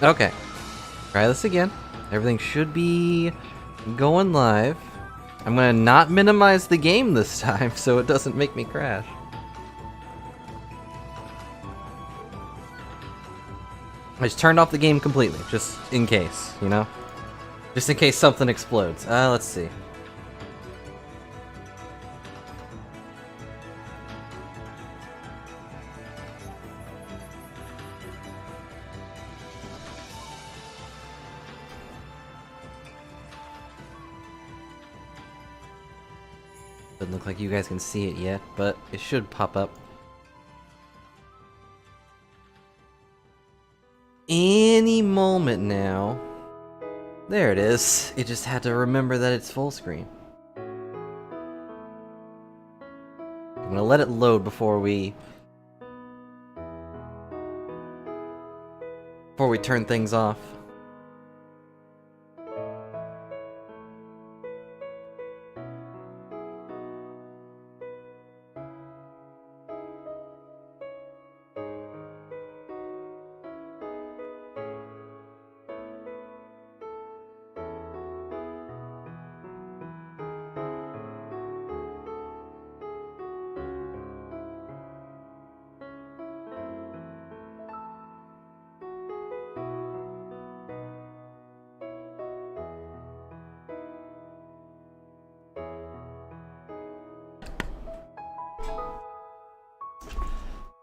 Okay. Try this again. Everything should be going live. I'm gonna not minimize the game this time so it doesn't make me crash. I just turned off the game completely, just in case, you know? Just in case something explodes. Let's see. Doesn't look like you guys can see it yet, but it should pop up. Any moment now. There it is. It just had to remember that it's full screen. I'm gonna let it load before we turn things off.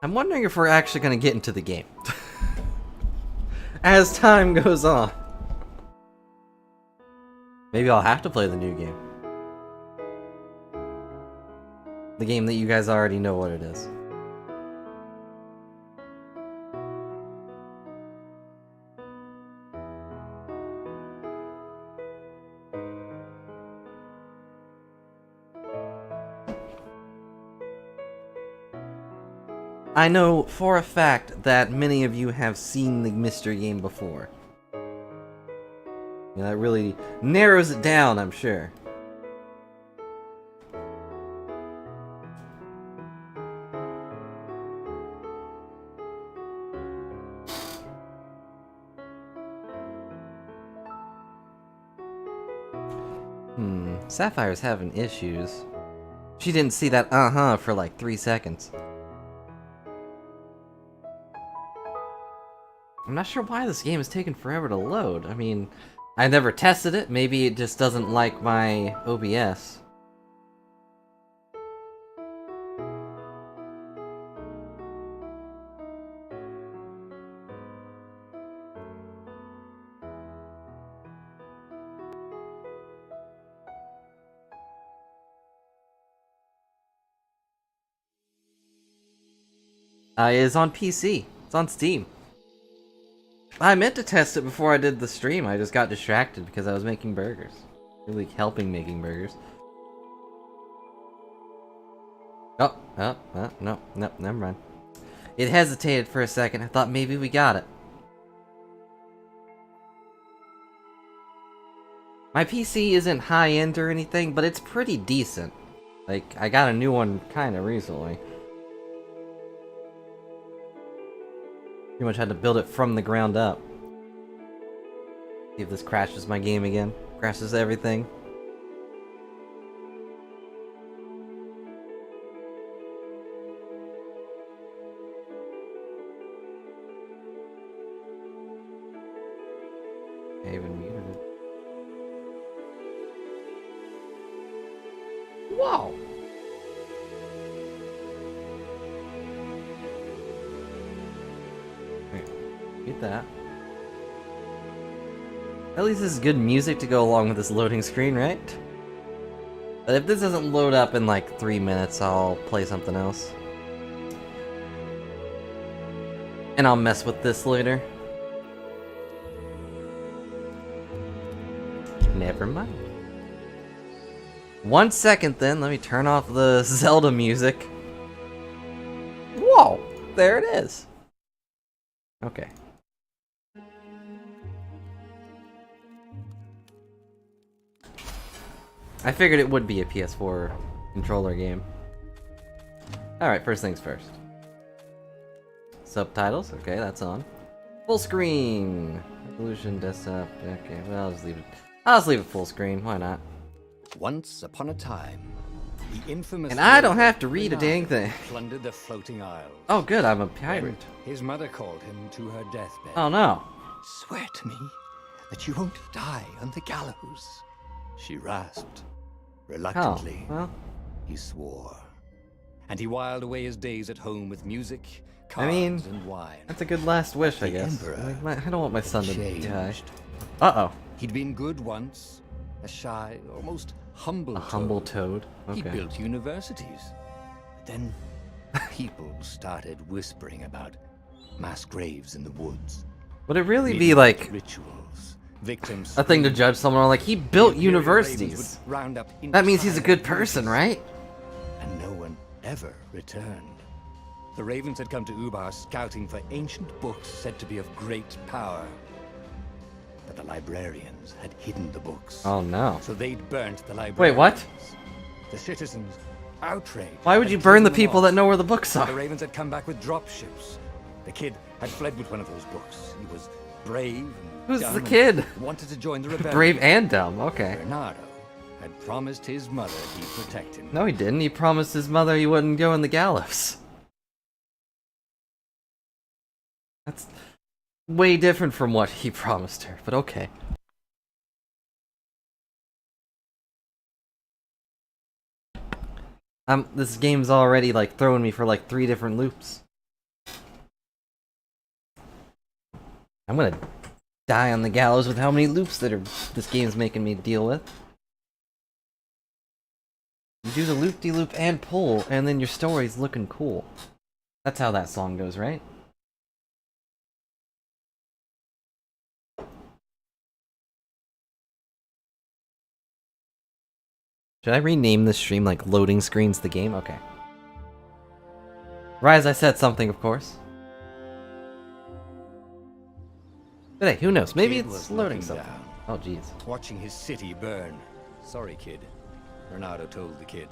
I'm wondering if we're actually going to get into the game. As time goes on. Maybe I'll have to play the new game. The game that you guys already know what it is. I know for a fact that many of you have seen the mystery game before. That really narrows it down, I'm sure. Sapphire's having issues. She didn't see that for like 3 seconds. I'm not sure why this game is taking forever to load. I mean, I never tested it. Maybe it just doesn't like my OBS. It's on PC. It's on Steam. I meant to test it before I did the stream. I just got distracted because I was making burgers. Really helping making burgers. No, never mind. It hesitated for a second. I thought maybe we got it. My PC isn't high-end or anything, but it's pretty decent. Like, I got a new one kind of recently. Pretty much had to build it from the ground up. See if this crashes my game again. Crashes everything. I even muted it. Whoa! Get that. At least this is good music to go along with this loading screen, right? But if this doesn't load up in like 3 minutes, I'll play something else. And I'll mess with this later. Never mind. 1 second then, let me turn off the Zelda music. Whoa! There it is. Okay. I figured it would be a PS4 controller game. Alright, first things first. Subtitles, okay, that's on. Full screen. Resolution, desktop. Okay, well, I'll just leave it. I'll just leave it full screen. Why not? Once upon a time, the infamous. And I don't have to read a dang thing. Plundered the floating isles. Oh, good. I'm a pirate. His mother called him to her deathbed. Oh no. Swear to me that you won't die on the gallows. She rasped. Reluctantly, Oh, well. he swore. And he whiled away his days at home with music, I cards, mean, and wine. that's a good last wish, I The guess. Emperor Like, I don't want my son to changed. die. Uh-oh. He'd been good once, a shy, almost humble A humble toad. toad. He Okay. built universities. But then people started whispering about mass graves in the woods. Would it really be Midnight like rituals, victims a thing to screamed. judge someone on? Like, he built The Imperial ravens universities. would round up That means he's a entire good person, villages, right? And no one ever returned. The ravens had come to Ubar scouting for ancient books said to be of great power. But the librarians had hidden the books. Oh no. So they'd burnt the library. Wait, what? The citizens, outraged. Why would had you burn the driven them people off. that know where the books The are? ravens had come back with dropships. The kid had fled with one of those books. He was brave and Who's dumb the and kid? wanted to join the rebellion. Brave and dumb. Okay. Bernardo had promised his mother he'd protect him. No, he didn't. He promised his mother he wouldn't go in the gallows. That's way different from what he promised her, but okay. This game's already like throwing me for like 3 different loops. I'm gonna die on the gallows with how many loops that are this game's making me deal with. You do the loop-de-loop and pull, and then your story's looking cool. That's how that song goes, right? Should I rename this stream like Loading Screens the Game? Okay. Rise, I said something, of course. But hey, who knows? Maybe Kid it's was loading looking something. down, Oh, jeez. watching his city burn. Sorry, kid. Bernardo told the kid.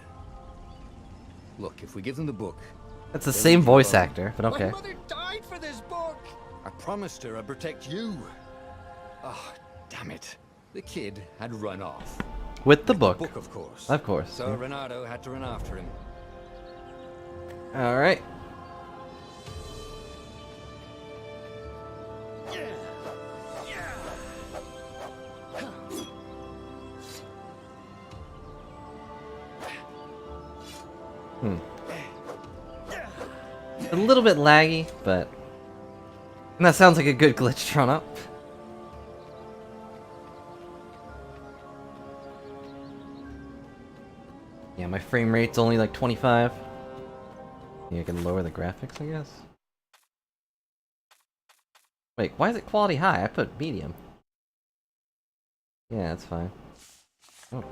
Look, if we give them the book... That's the they'll same leave you voice alone. actor, but okay. My mother died for this book! I promised her I'd protect you. Oh, damn it. The kid had run off. With the book. Book, of course. Of course. So Bernardo had to run after him. Alright. A little bit laggy, but... And that sounds like a good glitch drawn up. Yeah, my frame rate's only like 25. Yeah, I can lower the graphics, I guess. Wait, why is it quality high? I put medium. Yeah, that's fine. Oh.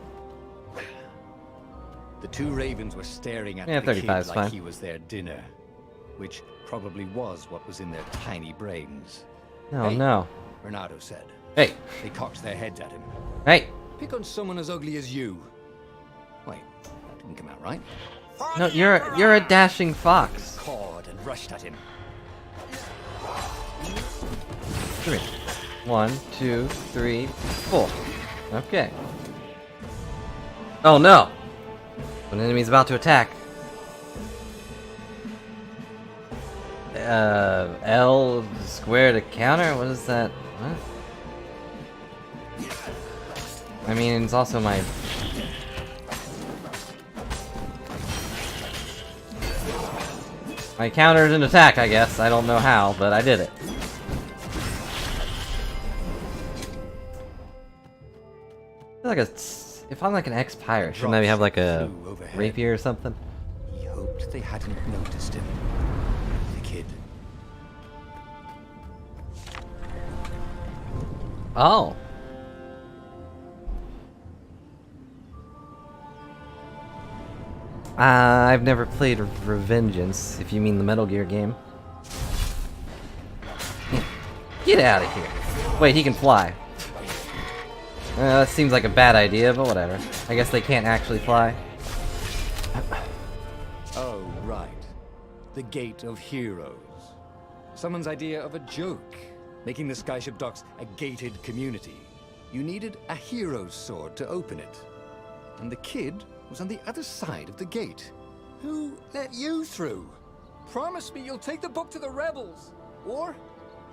The two ravens were staring at Yeah, the 35 kid is like fine. he was their dinner. Which probably was what was in their tiny brains. Oh Hey. no. Bernardo said. Hey! They cocked their heads at him. Hey! Pick on someone as ugly as you. Wait, that didn't come out right. No, you're a dashing fox. Cawed and rushed at him. 3. 1, 2, 3, 4. Okay. Oh no! An enemy's about to attack. L square to counter? What is that? What? I mean, it's also my... My counter is an attack, I guess. I don't know how, but I did it. I feel like if I'm like an ex-pirate, shouldn't I have like a Flew overhead. rapier or something? He hoped they hadn't noticed him. The kid. Oh. I've never played Revengeance, if you mean the Metal Gear game. Get out of here. Wait, he can fly. That seems like a bad idea, but whatever. I guess they can't actually fly. Oh, right. The Gate of Heroes. Someone's idea of a joke. making the skyship docks a gated community. You needed a hero's sword to open it. And the kid was on the other side of the gate. Who let you through? Promise me you'll take the book to the rebels, or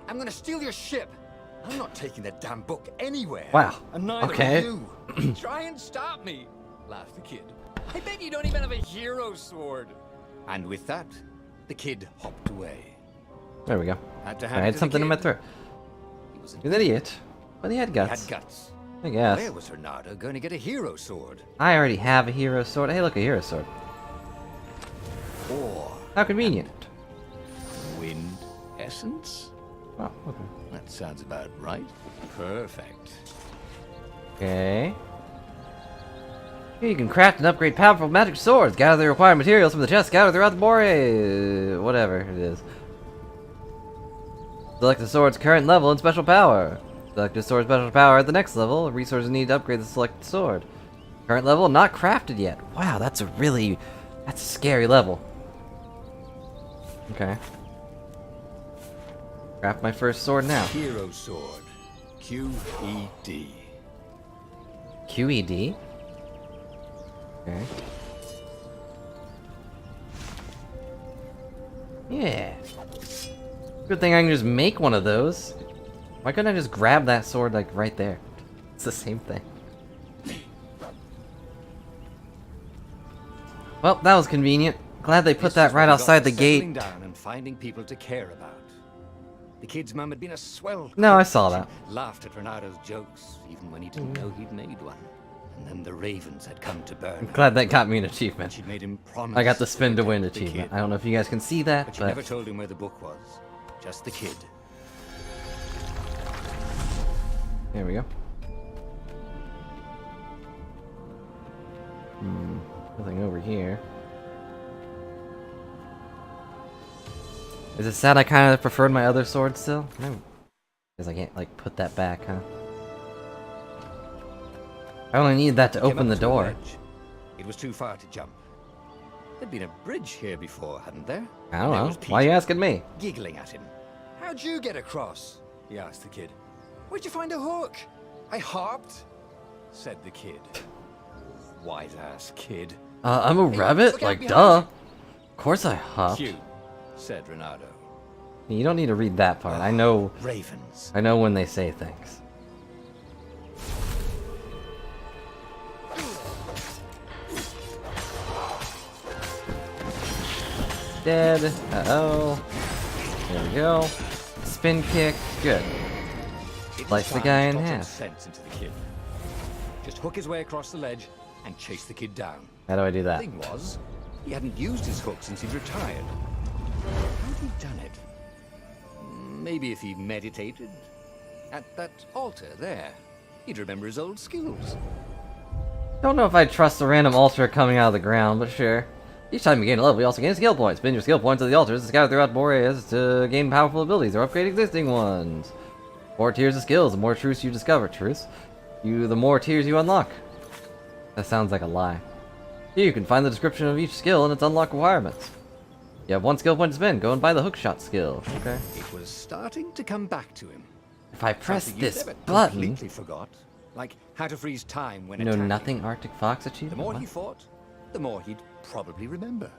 I'm gonna steal your ship. I'm not taking that damn book anywhere. Wow. And neither Okay. are you. Try and stop me, laughed the kid. I bet you don't even have a hero sword. And with that, the kid hopped away. There we go. Had to I hand it had to the something in my kid. throat. He was He's an idiot, but he had He guts. had guts. I guess. Where was Renato going to get a hero sword? I already have a hero sword. Hey, look, a hero sword. Or How convenient. wind essence? Oh, okay. That sounds about right. Perfect. Okay. Here you can craft and upgrade powerful magic swords. Gather the required materials from the chest scattered throughout the Bore. Whatever it is. Select the sword's current level and special power. Select the sword's special power at the next level. Resources needed to upgrade the selected sword. Current level not crafted yet. Wow, that's a scary level. Okay. Craft my first sword now. Hero sword. QED. QED? Okay. Yeah. Good thing I can just make one of those. Why couldn't I just grab that sword, like, right there? It's the same thing. Well, that was convenient. Glad they put This that is right when he outside got the to settling gate. down and finding people to care about. The kid's mum had been a swell. No, I cook. saw She that. laughed at Renato's jokes, even when he didn't know he'd made one. And then the ravens had come to burn. Glad that got me an And achievement. she'd made him promise. I got the spin to win protect the achievement. kid. I don't know if you guys can see that, But she never but told him where the book was. Just the kid. there we go. Nothing over here. Is it sad I kind of preferred my other sword still? No. Because I can't, like, put that back, huh? I only need that to Came open up the to a door. ledge. It was too far to jump. There'd been a bridge here before, hadn't there? I don't There know. was Why are you Peter, asking me? giggling at him. How'd you get across? He asked the kid. Where'd you find a hook? I hopped, said the kid. Wise-ass kid. I'm a Hey, rabbit? look out Like, behind duh. you. Of course I hopped. Cute, said Renato. You don't need to read that part. I know Ravens. when they say things. Dead. Uh-oh. There we go. Spin kick. Good. It Slice was the time guy to in talk some half. sense into the kid. Just hook his way across the ledge and chase the kid down. How do I do The that? thing was, he hadn't used his hook since he'd retired. How'd he done it? Maybe if he meditated at that altar there, he'd remember his old skills. Don't know if I trust a random altar coming out of the ground, but sure. Each time you gain a level, you also gain skill points. Spend your skill points at the altars and scatter throughout more areas to gain powerful abilities or upgrade existing ones. 4 tiers of skills, the more truths you discover. Truths? The more tiers you unlock. That sounds like a lie. Here you can find the description of each skill and its unlock requirements. You have 1 skill point to spend. Go and buy the hookshot skill. Okay. It was starting to come back to him. If I press Something you'd this never button, completely forgot. Like how to freeze time when you know attacking. nothing Arctic Fox The achievement? more What? he fought, the more he'd probably remember.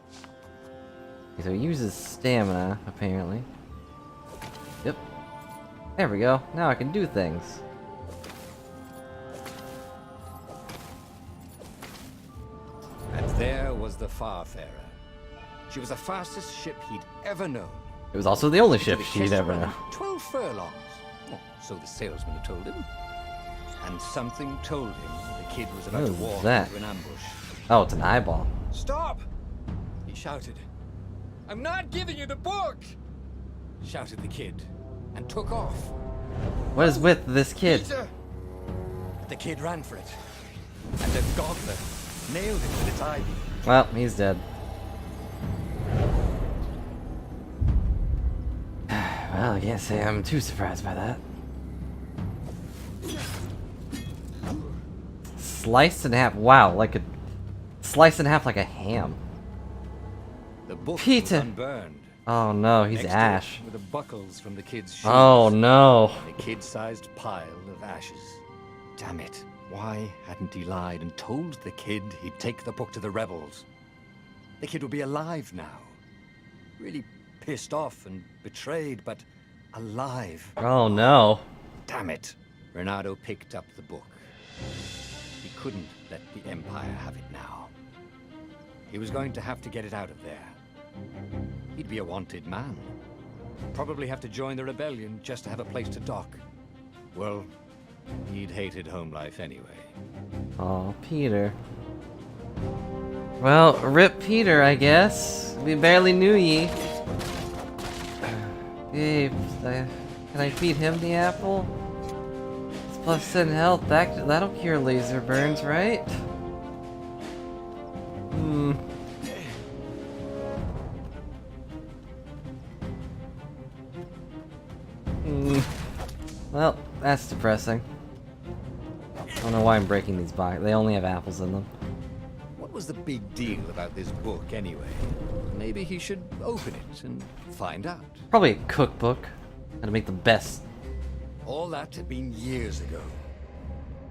Okay, so he uses stamina, apparently. Yep. There we go. Now I can do things. And there was the Farfarer. She was the fastest ship he'd ever known. It was also the only To ship the she'd chest ever around known. 12 furlongs. Oh, so the salesman had told him. And something told him the kid was about What to is walk that? into an ambush. Oh, it's an eyeball. Stop! He shouted. I'm not giving you the book! Shouted the kid, and took off. What is with this kid? Peter! The kid ran for it. And the gobbler nailed it with its ivy. Well, he's dead. Well, I can't say I'm too surprised by that. Sliced in half. Wow, like a sliced in half like a ham. The book Peter. was unburned, Oh no, he's Next to Ash. it were the buckles from the kid's shoes. Oh no. And a kid-sized pile of ashes. Damn it. Why hadn't he lied and told the kid he'd take the book to the rebels? The kid would be alive now. Really pissed off and betrayed, but alive. Oh no. Damn it. Renato picked up the book. He couldn't let the Empire have it now. He was going to have to get it out of there. He'd be a wanted man. Probably have to join the rebellion just to have a place to dock. Well, he'd hated home life anyway. Oh, Peter. Well, rip Peter, I guess. We barely knew ye. Hey, can I feed him the apple? It's plus 10 health. That'll cure laser burns, right? Hmm. Well, that's depressing. I don't know why I'm breaking these boxes. They only have apples in them. What was the big deal about this book anyway? Maybe he should open it and find out. Probably a cookbook. How to make the best. All that had been years ago.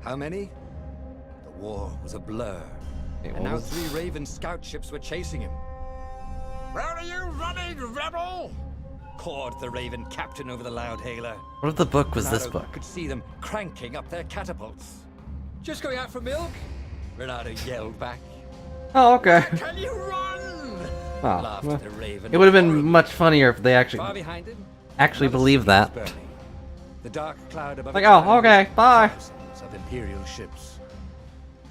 How many? The war was a blur. Wait, And what now was- 3 Raven scout ships were chasing him. Where are you running, rebel? Cawed the Raven captain over the loud hailer. What if the book was this Renato book? could see them cranking up their catapults. Just going out for milk? Renato yelled back. Oh, okay. Can you run? Oh, Laughed well, the Raven. it would have been much funnier if they Far actually behind him, believed that. city was burning. The dark cloud above Like, it oh, surrounded okay, bye. thousands of Imperial ships.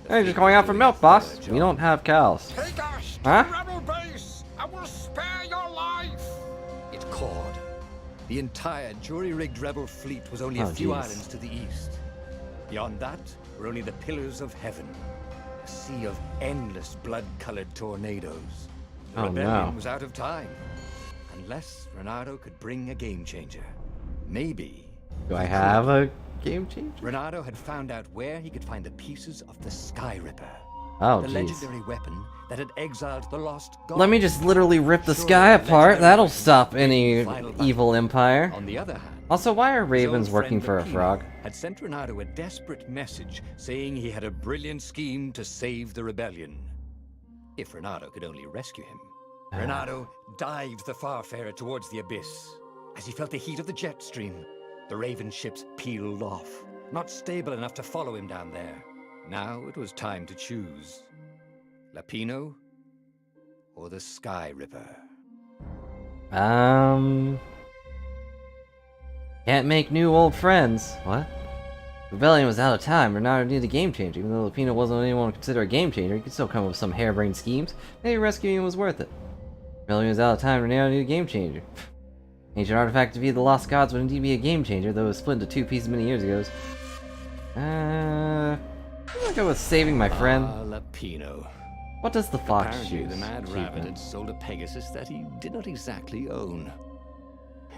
The Hey, just going out for fleet milk, was boss. doing We their don't job. have cows. Take us Huh? to Rebel Base! I will spare your life! It cawed. The entire jury-rigged rebel fleet was only a Oh, few jeez. islands to the east. Beyond that were only the pillars of heaven. A sea of endless blood-colored tornadoes. The Oh, rebellion no. was out of time. Unless Renato could bring a game changer. Maybe. Do I have a game changer? Renato had found out where he could find the pieces of the Sky Ripper. Oh, the jeez. legendary weapon that had exiled the lost god. Let me just literally rip the Surely sky the apart. legendary That'll weapon stop would bring any the final battle. evil empire. On the other hand, Also, why are his ravens old working friend for a Lapino frog? had sent Renato a desperate message saying he had a brilliant scheme to save the rebellion. If Renato could only rescue him. Renato dived the Farfarer towards the abyss. As he felt the heat of the jet stream, the Raven ships peeled off, not stable enough to follow him down there. Now it was time to choose. Lapino or the Sky Ripper? Can't make new old friends. What? Rebellion was out of time. Renato needed a game changer. Even though Lapino wasn't anyone to consider a game changer, he could still come up with some harebrained schemes. Maybe rescuing him was worth it. Rebellion was out of time. Renato needed a game changer. Ancient artifact to defeat the lost gods would indeed be a game changer, though it was split into 2 pieces many years ago. I'm gonna go with saving my friend. Lapino. What does the fox Apparently, choose? the Mad Keep Rabbit him. had sold a Pegasus that he did not exactly own.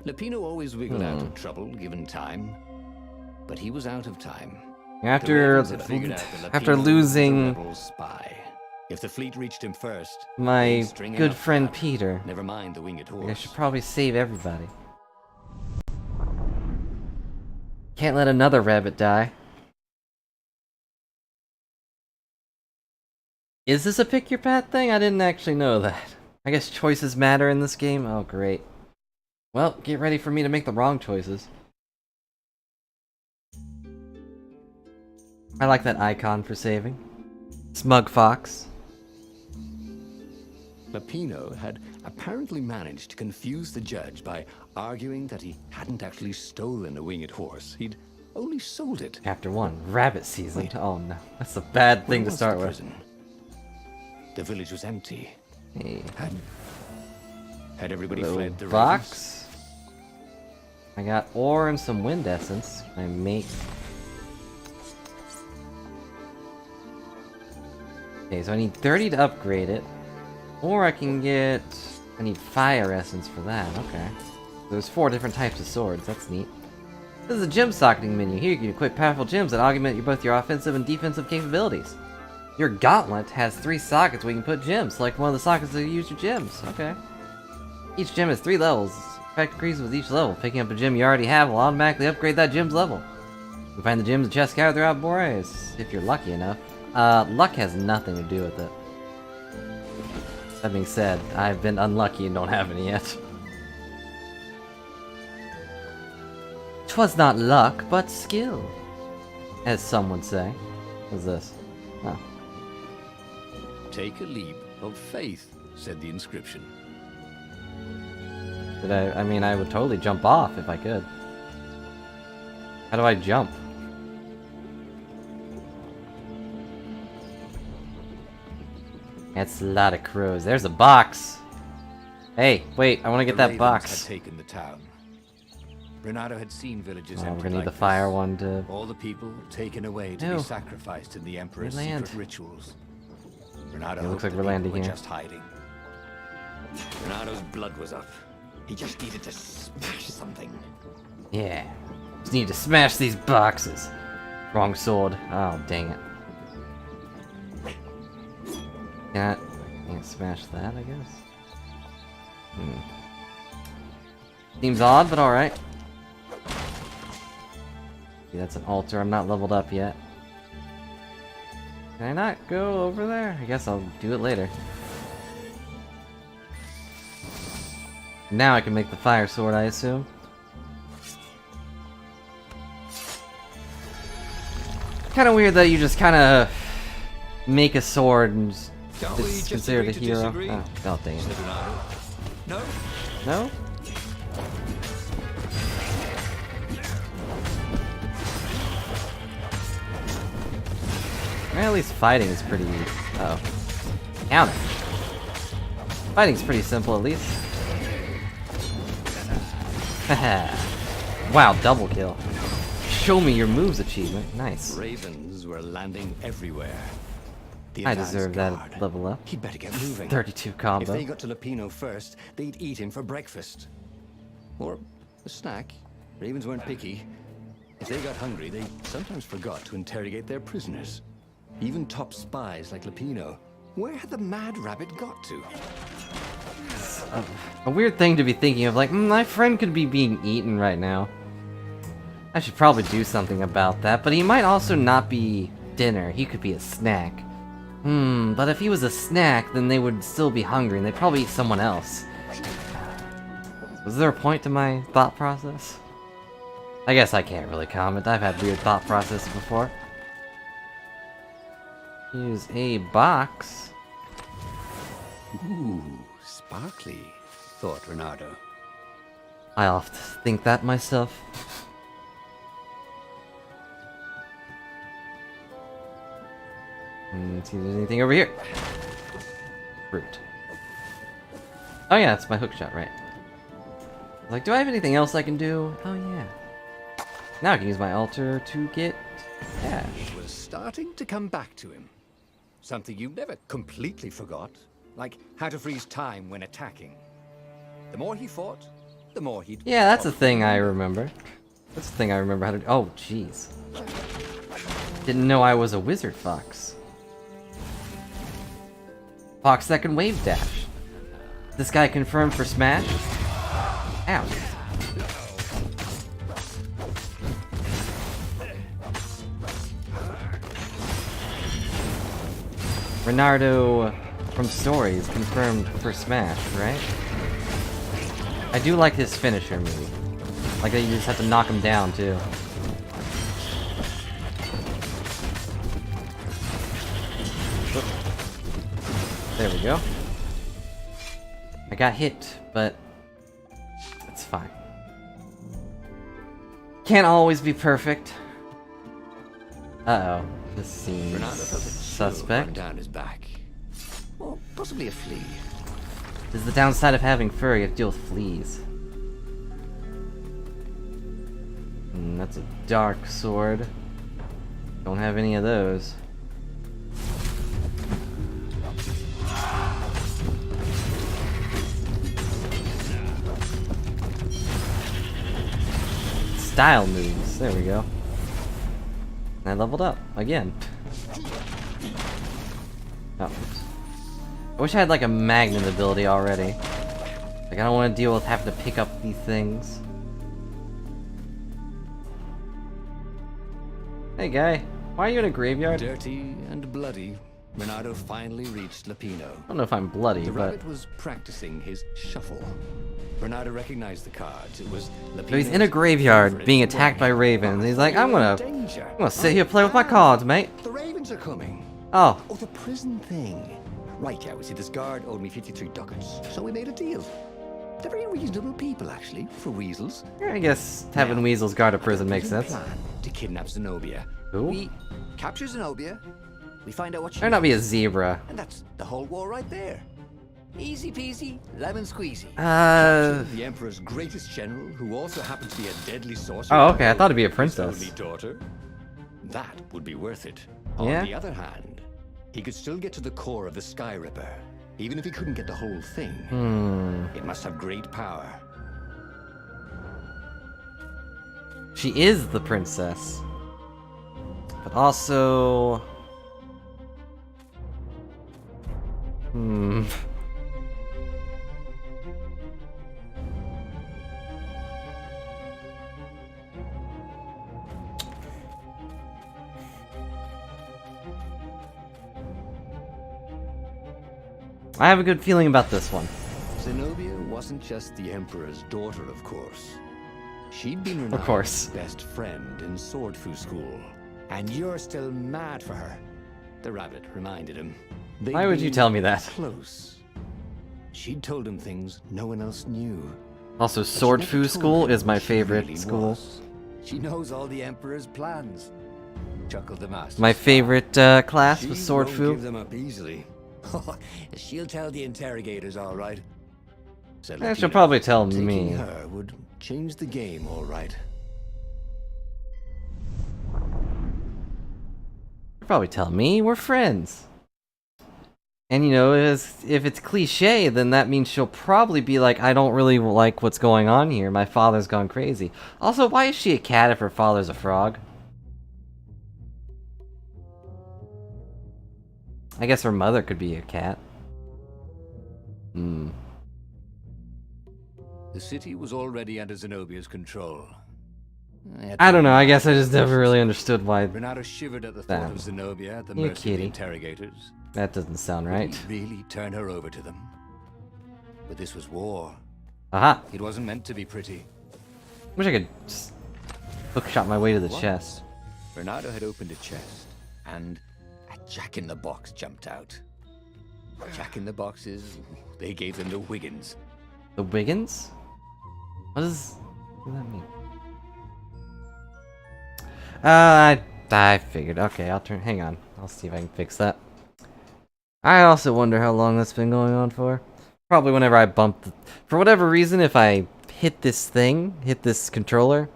Lapino always wiggled out of trouble given time, but he was out of time. The After Ravens had figured out that after Lapino was losing the rebel spy. If the fleet reached him first, my they'd string him good up friend flat. Peter, Never mind the winged I horse. should probably save everybody. Can't let another rabbit die. Is this a pick your path thing? I didn't actually know that. I guess choices matter in this game? Oh, great. Well, get ready for me to make the wrong choices. I like that icon for saving. Smug Fox. Lapino had apparently managed to confuse the judge by arguing that he hadn't actually stolen a winged horse. He'd only sold it. Chapter 1, Rabbit Season. Wait. Oh no, that's a bad thing Where to was start the with. prison? The village was empty. Hey, Had everybody little fled the Ravens? box. I got ore and some wind essence. Can I make... Okay, so I need 30 to upgrade it. Or I can get... I need fire essence for that, okay. There's 4 different types of swords, that's neat. This is a gem socketing menu. Here you can equip powerful gems that augment both your offensive and defensive capabilities. Your gauntlet has 3 sockets where you can put gems. Select one of the sockets to use your gems, okay. Each gem has 3 levels. Effect increases with each level. Picking up a gem you already have will automatically upgrade that gem's level. You can find the gems and chests scattered throughout Boreas, if you're lucky enough. Luck has nothing to do with it. That being said, I've been unlucky and don't have any yet. 'Twas not luck, but skill, as some would say. What's this? Oh. Take a leap of faith, said the inscription. I mean, I would totally jump off if I could. How do I jump? That's a lot of crows. There's a box! Hey, wait, I want to get that Ravens box. had taken the town. Renato had seen villages Oh, we're emptied gonna need like the fire this. one to... All the people taken away to Ew. be sacrificed in the Emperor's We land. secret rituals. Renato It looks hoped like the we're people landing were here. just hiding. Renato's blood was up. He just needed to smash something. Yeah. Just need to smash these boxes. Wrong sword. Oh, dang it. Can't smash that, I guess? Seems odd, but alright. See, that's an altar. I'm not leveled up yet. Can I not go over there? I guess I'll do it later. Now I can make the fire sword, I assume. Kind of weird that you just kind of make a sword and Can't we it's just considered a agree to hero. disagree? Oh, god dang it. Said Renato. No? No? Well, at least fighting is pretty... oh. Counter. Fighting's pretty simple, at least. Wow, double kill. Show me your moves achievement. Nice. Ravens were landing everywhere. The I advance deserve guard. that level up. He'd better get moving. 32 If combo. they got to Lupino first, they'd eat him for breakfast. Or a snack. Ravens weren't picky. If they got hungry, they sometimes forgot to interrogate their prisoners. Even top spies like Lupino. Where had the mad rabbit got to? A weird thing to be thinking of, like, my friend could be being eaten right now. I should probably do something about that, but he might also not be dinner. He could be a snack. But if he was a snack, then they would still be hungry, and they'd probably eat someone else. Was there a point to my thought process? I guess I can't really comment. I've had weird thought processes before. Use a box. Ooh, sparkly, thought Renato. I often think that myself. See if there's anything over here. Fruit. Oh yeah, it's my hook shot, right. Like, do I have anything else I can do? Oh yeah. Now I can use my altar to get cash. It was starting to come back to him. Something you never completely forgot. Like how to freeze time when attacking. The more he fought, the more he'd... Yeah, that's a thing I remember. That's a thing I remember how to do. Oh, jeez. Didn't know I was a wizard fox. Fox that can wave dash. This guy confirmed for Smash? Ow. Renardo from Stories confirmed for Smash, right? I do like his finisher move. Like that you just have to knock him down too. There we go. I got hit, but it's fine. Can't always be perfect. Uh-oh. This seems Renato felt a chill run suspect. down his back. Or possibly a flea. This is the downside of having fur, you have to deal with fleas. That's a dark sword. Don't have any of those. Style moves, there we go. And I leveled up, again. Oh, oops. I wish I had like a magnet ability already. Like, I don't want to deal with having to pick up these things. Hey, guy. Why are you in a graveyard? Dirty and bloody, Renato finally reached Lapino. I don't know if I'm bloody, The but... rabbit was practicing his shuffle. Renato recognized the cards. It was Lapino's So he's in a graveyard favorite being attacked by way. ravens. He's like, I'm gonna Danger. sit here and play with my cards, mate. The ravens are coming. Oh, Oh, the prison thing. Right, yeah, we see this guard owed me 53 ducats, so we made a deal. They're very reasonable people, actually, for weasels. I guess having Now, weasels guard a prison makes there's a sense. plan to kidnap Zenobia. Who? We capture Zenobia, we find out what she Better not be a wants, zebra. and that's the whole war right there. Easy peasy, lemon squeezy. The Emperor's greatest general, who also happens to be a deadly sorcerer. Oh, okay, I thought it'd be a his princess. only daughter. That would be worth it. Yeah? On the other hand, he could still get to the core of the Sky Ripper, even if he couldn't get the whole thing. It must have great power. She is the princess. But also... I have a good feeling about this one. Zenobia wasn't just the Emperor's daughter, of course. She'd been Renato's course. best friend in sword fu school. And you're still mad for her. The rabbit reminded him. They'd Why would you been tell me that? Close. She'd told him things no one else knew. Also, But she Sword never Fu told School him is my what she favorite really school. was. She knows all the Emperor's plans. Chuckled the master. My favorite class She was Sword won't Fu. give them up easily. She'll tell the interrogators, all right. Said Eh, she'll Lapino. probably tell Taking me. her would change the game, all right. She'll probably tell me we're friends. And you know, if it's cliche, then that means she'll probably be like, I don't really like what's going on here. My father's gone crazy. Also, why is she a cat if her father's a frog? I guess her mother could be a cat. The city was already under Zenobia's control. I don't know, I guess I just never really understood why. Renato shivered at the Damn. thought of Zenobia at the You mercy of kitty. the interrogators. That doesn't sound right. Would he really turn her over to them? But this was war. Aha! It wasn't meant to be pretty. Wish I could just hookshot my way to the Once, chest. Renato had opened a chest, and a jack-in-the-box jumped out. Jack-in-the-boxes, they gave them the Wiggins. The Wiggins? What does that mean? I figured. Okay, I'll turn. Hang on. I'll see if I can fix that. I also wonder how long that's been going on for. Probably whenever I bump. For whatever reason, if I hit this thing, hit this controller,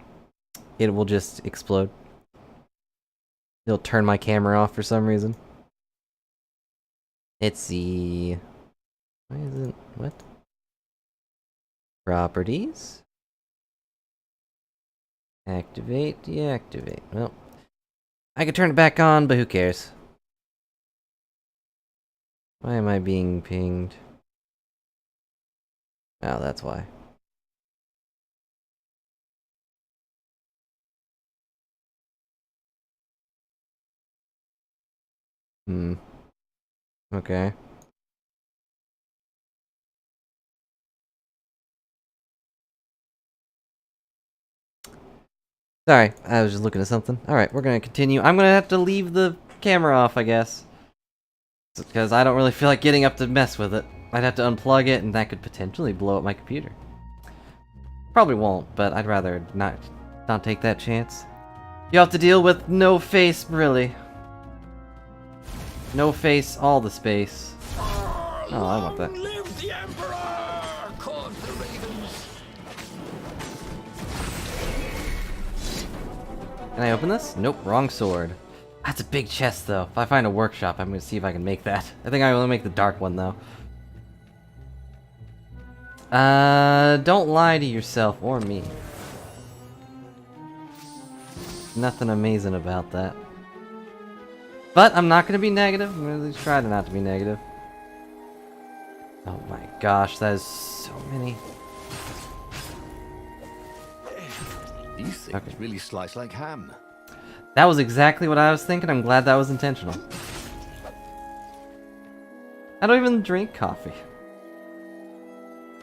it will just explode. It'll turn my camera off for some reason. Let's see. Why isn't. What? Properties? Activate, deactivate. Well, I could turn it back on, but who cares? Why am I being pinged? Oh, that's why. Okay. Sorry, I was just looking at something. Alright, we're gonna continue. I'm gonna have to leave the camera off, I guess. Because I don't really feel like getting up to mess with it. I'd have to unplug it, and that could potentially blow up my computer. Probably won't, but I'd rather not take that chance. You have to deal with no face, really. No face, all the space. Oh, I want that. Long live the Emperor! Called the ravens. Can I open this? Nope, wrong sword. That's a big chest, though. If I find a workshop, I'm gonna see if I can make that. I think I will make the dark one, though. Don't lie to yourself or me. Nothing amazing about that. But I'm not gonna be negative. I'm gonna at least try to not to be negative. Oh my gosh, that is so many. These things Okay. really slice like ham. That was exactly what I was thinking. I'm glad that was intentional. I don't even drink coffee.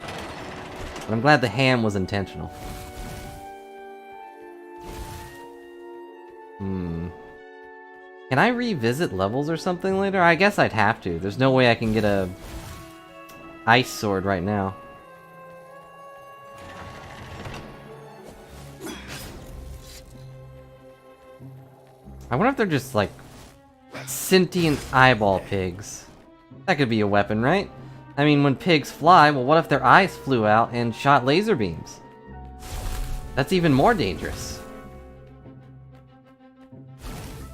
But I'm glad the ham was intentional. Can I revisit levels or something later? I guess I'd have to. There's no way I can get a ice sword right now. I wonder if they're just like sentient eyeball pigs. That could be a weapon, right? I mean, when pigs fly, well, what if their eyes flew out and shot laser beams? That's even more dangerous.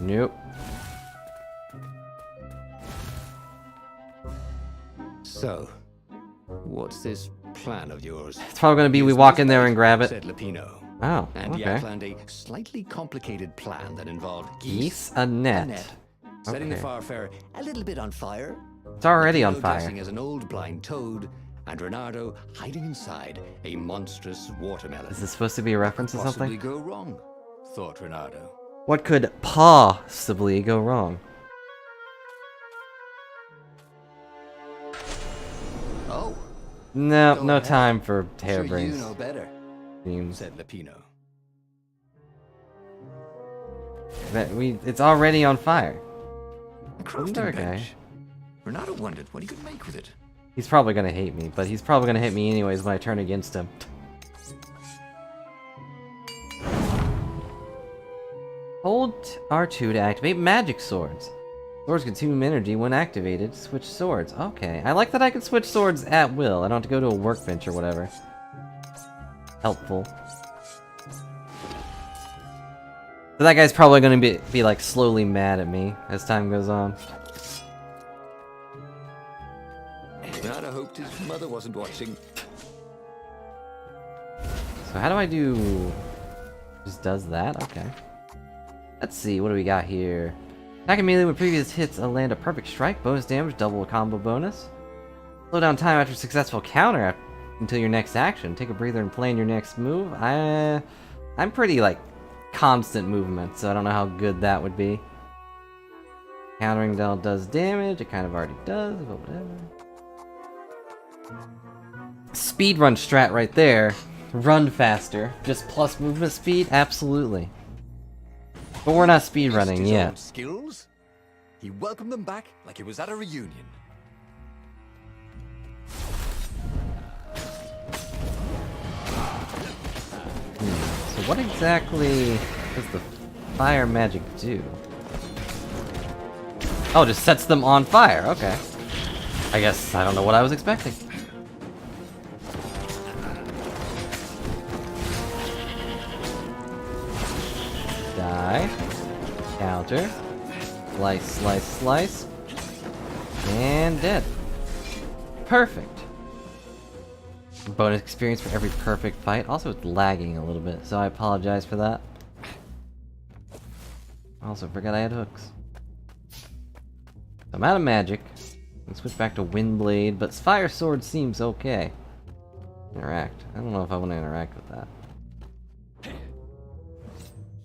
Nope. So, what's this plan of yours? It's probably gonna be we walk in there and grab it. Said Lupino. Oh, And he okay. outlined a slightly complicated plan that involved Geese, a net. setting the Okay. Farfarer a little bit on fire. It's already on Lupino fire. dressing as an old blind toad, and Renardo hiding inside a monstrous watermelon. Is this supposed to be a reference to Possibly something? go wrong, thought Renardo. What could possibly go wrong? Oh, No, Go no ahead. time for sure you harebrained know better, themes. said Lupino. It's already on fire. A crafting Okay. bench. Renardo wondered what he could make with it. He's probably gonna hate me, but he's probably gonna hit me anyways when I turn against him. Hold R2 to activate magic swords. Swords consume energy when activated. Switch swords. Okay. I like that I can switch swords at will. I don't have to go to a workbench or whatever. Helpful. So that guy's probably gonna be like slowly mad at me as time goes on. Renardo hoped his mother wasn't watching. So how do I do... Just does that? Okay. Let's see, what do we got here? Attacking melee with previous hits, land a perfect strike, bonus damage, double combo bonus. Slow down time after successful counter until your next action. Take a breather and plan your next move. I'm pretty, like, constant movement, so I don't know how good that would be. Countering does damage, it kind of already does, but whatever. Speedrun strat right there. Run faster. Just plus movement speed? Absolutely. But we're not speedrunning His own yet. skills? He welcomed them back like it was at a reunion. So what exactly does the fire magic do? Oh, just sets them on fire. Okay. I guess I don't know what I was expecting. Die. Counter. Slice, slice, slice. And dead. Perfect. Bonus experience for every perfect fight. Also, it's lagging a little bit, so I apologize for that. I also forgot I had hooks. I'm out of magic. Let's switch back to Windblade, but Fire Sword seems okay. Interact. I don't know if I want to interact with that.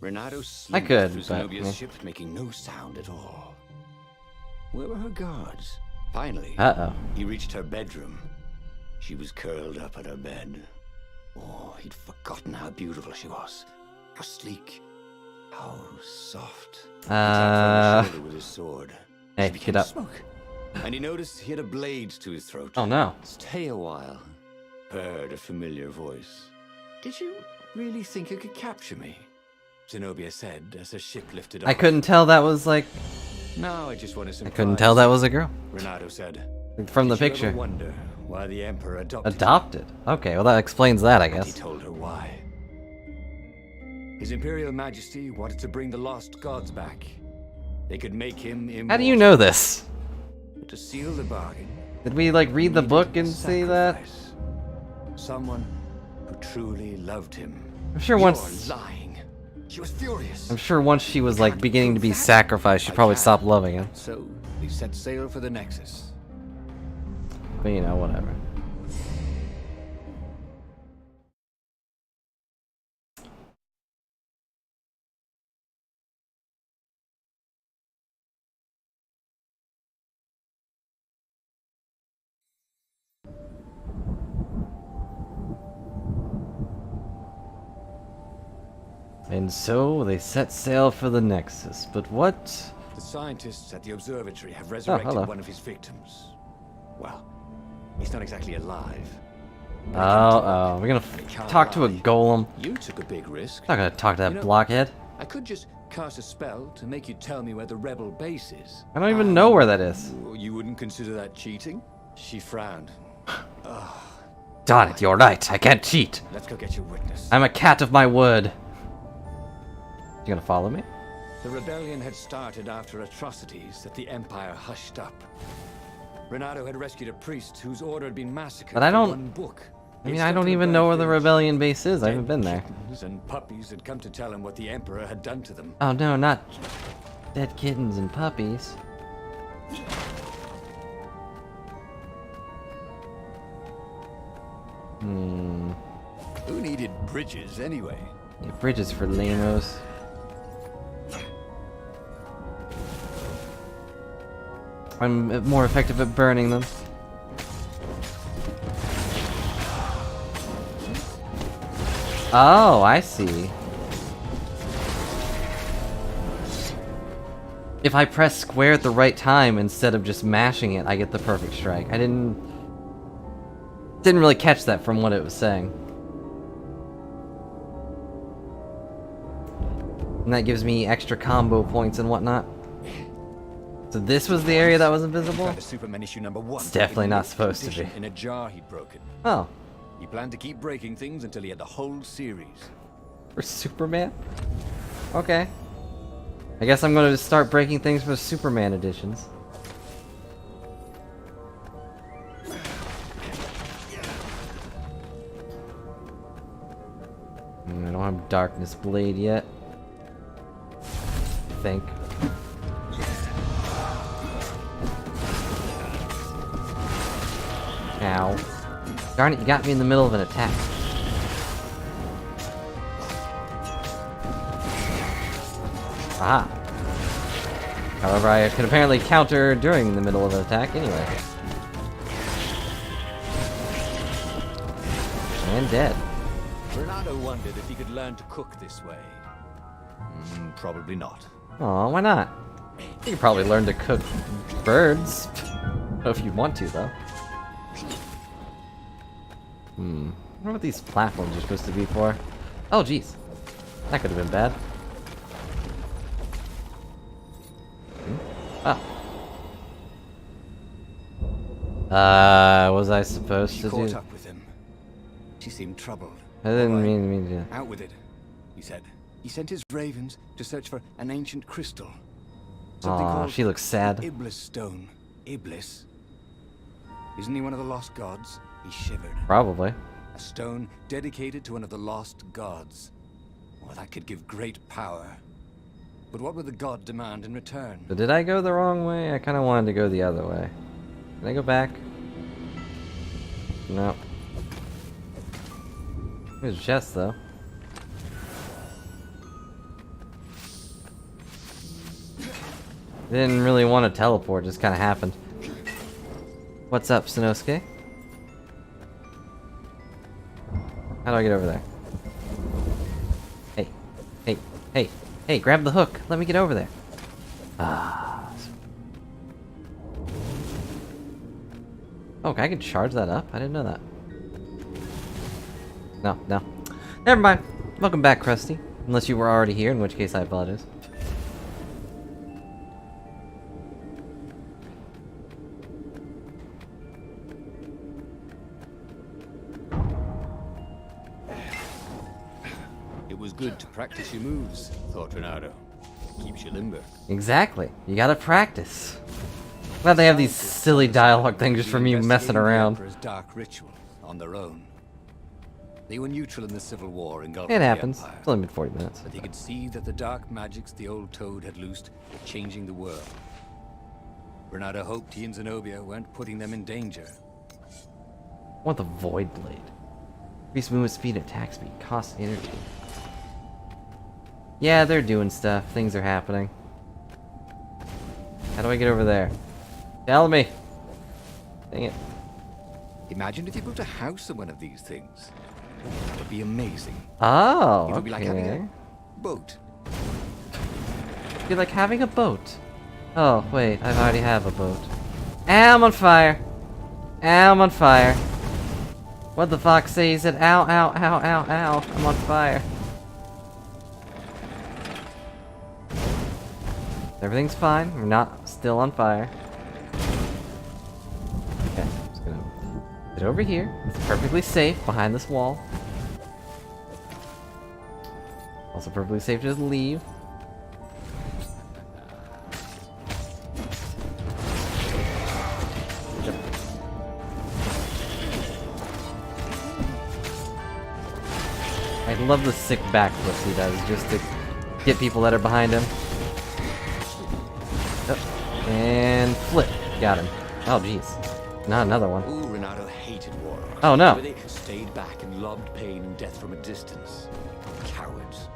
Renardo I could, through but, Zenobia's meh. ship, making no sound at all. Where were her guards? Finally, Uh-oh. he reached her bedroom. She was curled up at her bed. Oh, he'd forgotten how beautiful she was. How sleek. How soft. He tapped her on the shoulder with his sword. Hey, She get began up. to smoke. And he noticed he had a blade to his throat. Oh no. Stay a while. Heard a familiar voice. Did you really think you could capture me? Zenobia said as the ship lifted off. I couldn't tell that was like... Now I just want to I couldn't tell that was a girl. Renardo said. From the Did you ever picture. wonder why the Emperor adopted Adopted. Okay, well that explains that, I him? And he guess. told her why. His Imperial Majesty wanted to bring the lost gods back. They could make him immortal. How do you know this? To seal the bargain. Did we like read the needed book a and see that? sacrifice. Someone who truly loved him. I'm sure You're once... lying. She was furious. I'm sure once she was like beginning to be sacrificed, she probably stopped loving him. So they set sail for the Nexus. But you know, whatever. And so they set sail for the Nexus, but what? The scientists at the observatory have resurrected one of his victims. Well, he's not exactly alive. We're gonna talk to a golem. You took a big risk. Not gonna talk to that blockhead. I could just cast a spell to make you tell me where the rebel base is. I don't even know where that is. You wouldn't consider that cheating? She frowned. Darn it, you're right. I can't cheat. Let's go get your witness. I'm a cat of my word. You gonna follow me? The rebellion had started after atrocities that the Empire hushed up. Renato had rescued a priest whose order had been massacred. But I don't. One book. I mean, I don't even know where the rebellion base is. I haven't been there. Kittens and puppies had come to tell him what the Emperor had done to them. Oh no, not dead kittens and puppies. Who needed bridges anyway? Yeah, bridges for lamos. I'm more effective at burning them. Oh, I see. If I press square at the right time instead of just mashing it, I get the perfect strike. I didn't really catch that from what it was saying. And that gives me extra combo points and whatnot. So this was the area that was invisible? Superman issue number 1. It's definitely not supposed to be. In a jar he'd broken. Oh. He planned to keep breaking things until he had the whole series. For Superman? Okay. I guess I'm gonna just start breaking things for Superman editions. I don't have Darkness Blade yet. I think. Ow. Darn it, you got me in the middle of an attack. Aha. However, I can apparently counter during the middle of an attack anyway. And dead. Renato wondered if he could learn to cook this way. Probably not. Aw, why not? You could probably learn to cook birds. If you want to, though. I wonder what these platforms are supposed to be for. Oh, jeez. That could have been bad. Oh. Was I supposed to do? She caught up with him. She seemed troubled. I didn't mean to. Out with it, he said. He sent his ravens to search for an ancient crystal. Something Aw, called she looks sad. the Iblis stone. Iblis? Isn't he one of the lost gods? He shivered. Probably. A stone dedicated to one of the lost gods. Well, that could give great power. But what would the god demand in return? So did I go the wrong way? I kind of wanted to go the other way. Can I go back? No. There's a chest, though. Didn't really want to teleport, just kind of happened. What's up, Sanosuke? How do I get over there? Hey, hey, hey, hey, grab the hook. Let me get over there. Ah. Okay, I can charge that up? I didn't know that. No, no. Never mind. Welcome back, Krusty. Unless you were already here, in which case I apologize. It was good to practice your moves, thought Renato. Keeps you limber. Exactly. You gotta practice. Glad they have these silly dialogue things just for me messing around. The Emperor's dark ritual on their own. They were neutral in the Civil War engulfed It the happens. Empire. It's only been 40 minutes. But they could see that the dark magics the old Toad had loosed were changing the world. Renato hoped he and Zenobia weren't putting them in danger. I want the Void Blade. Increase movement speed and attack speed. Cost energy. Yeah, they're doing stuff. Things are happening. How do I get over there? Tell me! Dang it. Imagine if you built a house on one of these things. That would be amazing. Oh, It would be like having okay. a boat. Be like having a boat. Oh, wait, I already have a boat. I'm on fire! I'm on fire. What the fox say? He said, ow, ow, ow, ow, ow. I'm on fire. Everything's fine. We're not still on fire. Okay, I'm just gonna get over here. It's perfectly safe behind this wall. Also perfectly safe to just leave. I love the sick backflips he does just to get people that are behind him. Oh, and flip. Got him. Oh, jeez. Not another one. Ooh, Renato hated warlocks. Oh, no. But they stayed back and loved pain and death from a distance. Cowards.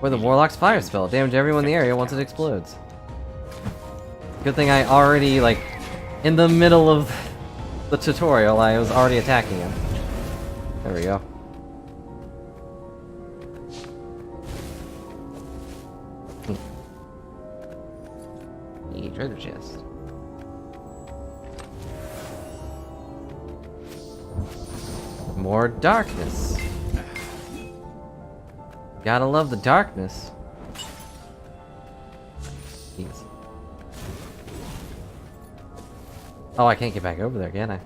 Or the Warlock's fire spell. Damage everyone in the area once it explodes. Good thing I already, like, in the middle of the tutorial, I was already attacking him. There we go. Treasure chest. More darkness. Gotta love the darkness. Jeez. Oh, I can't get back over there, can I?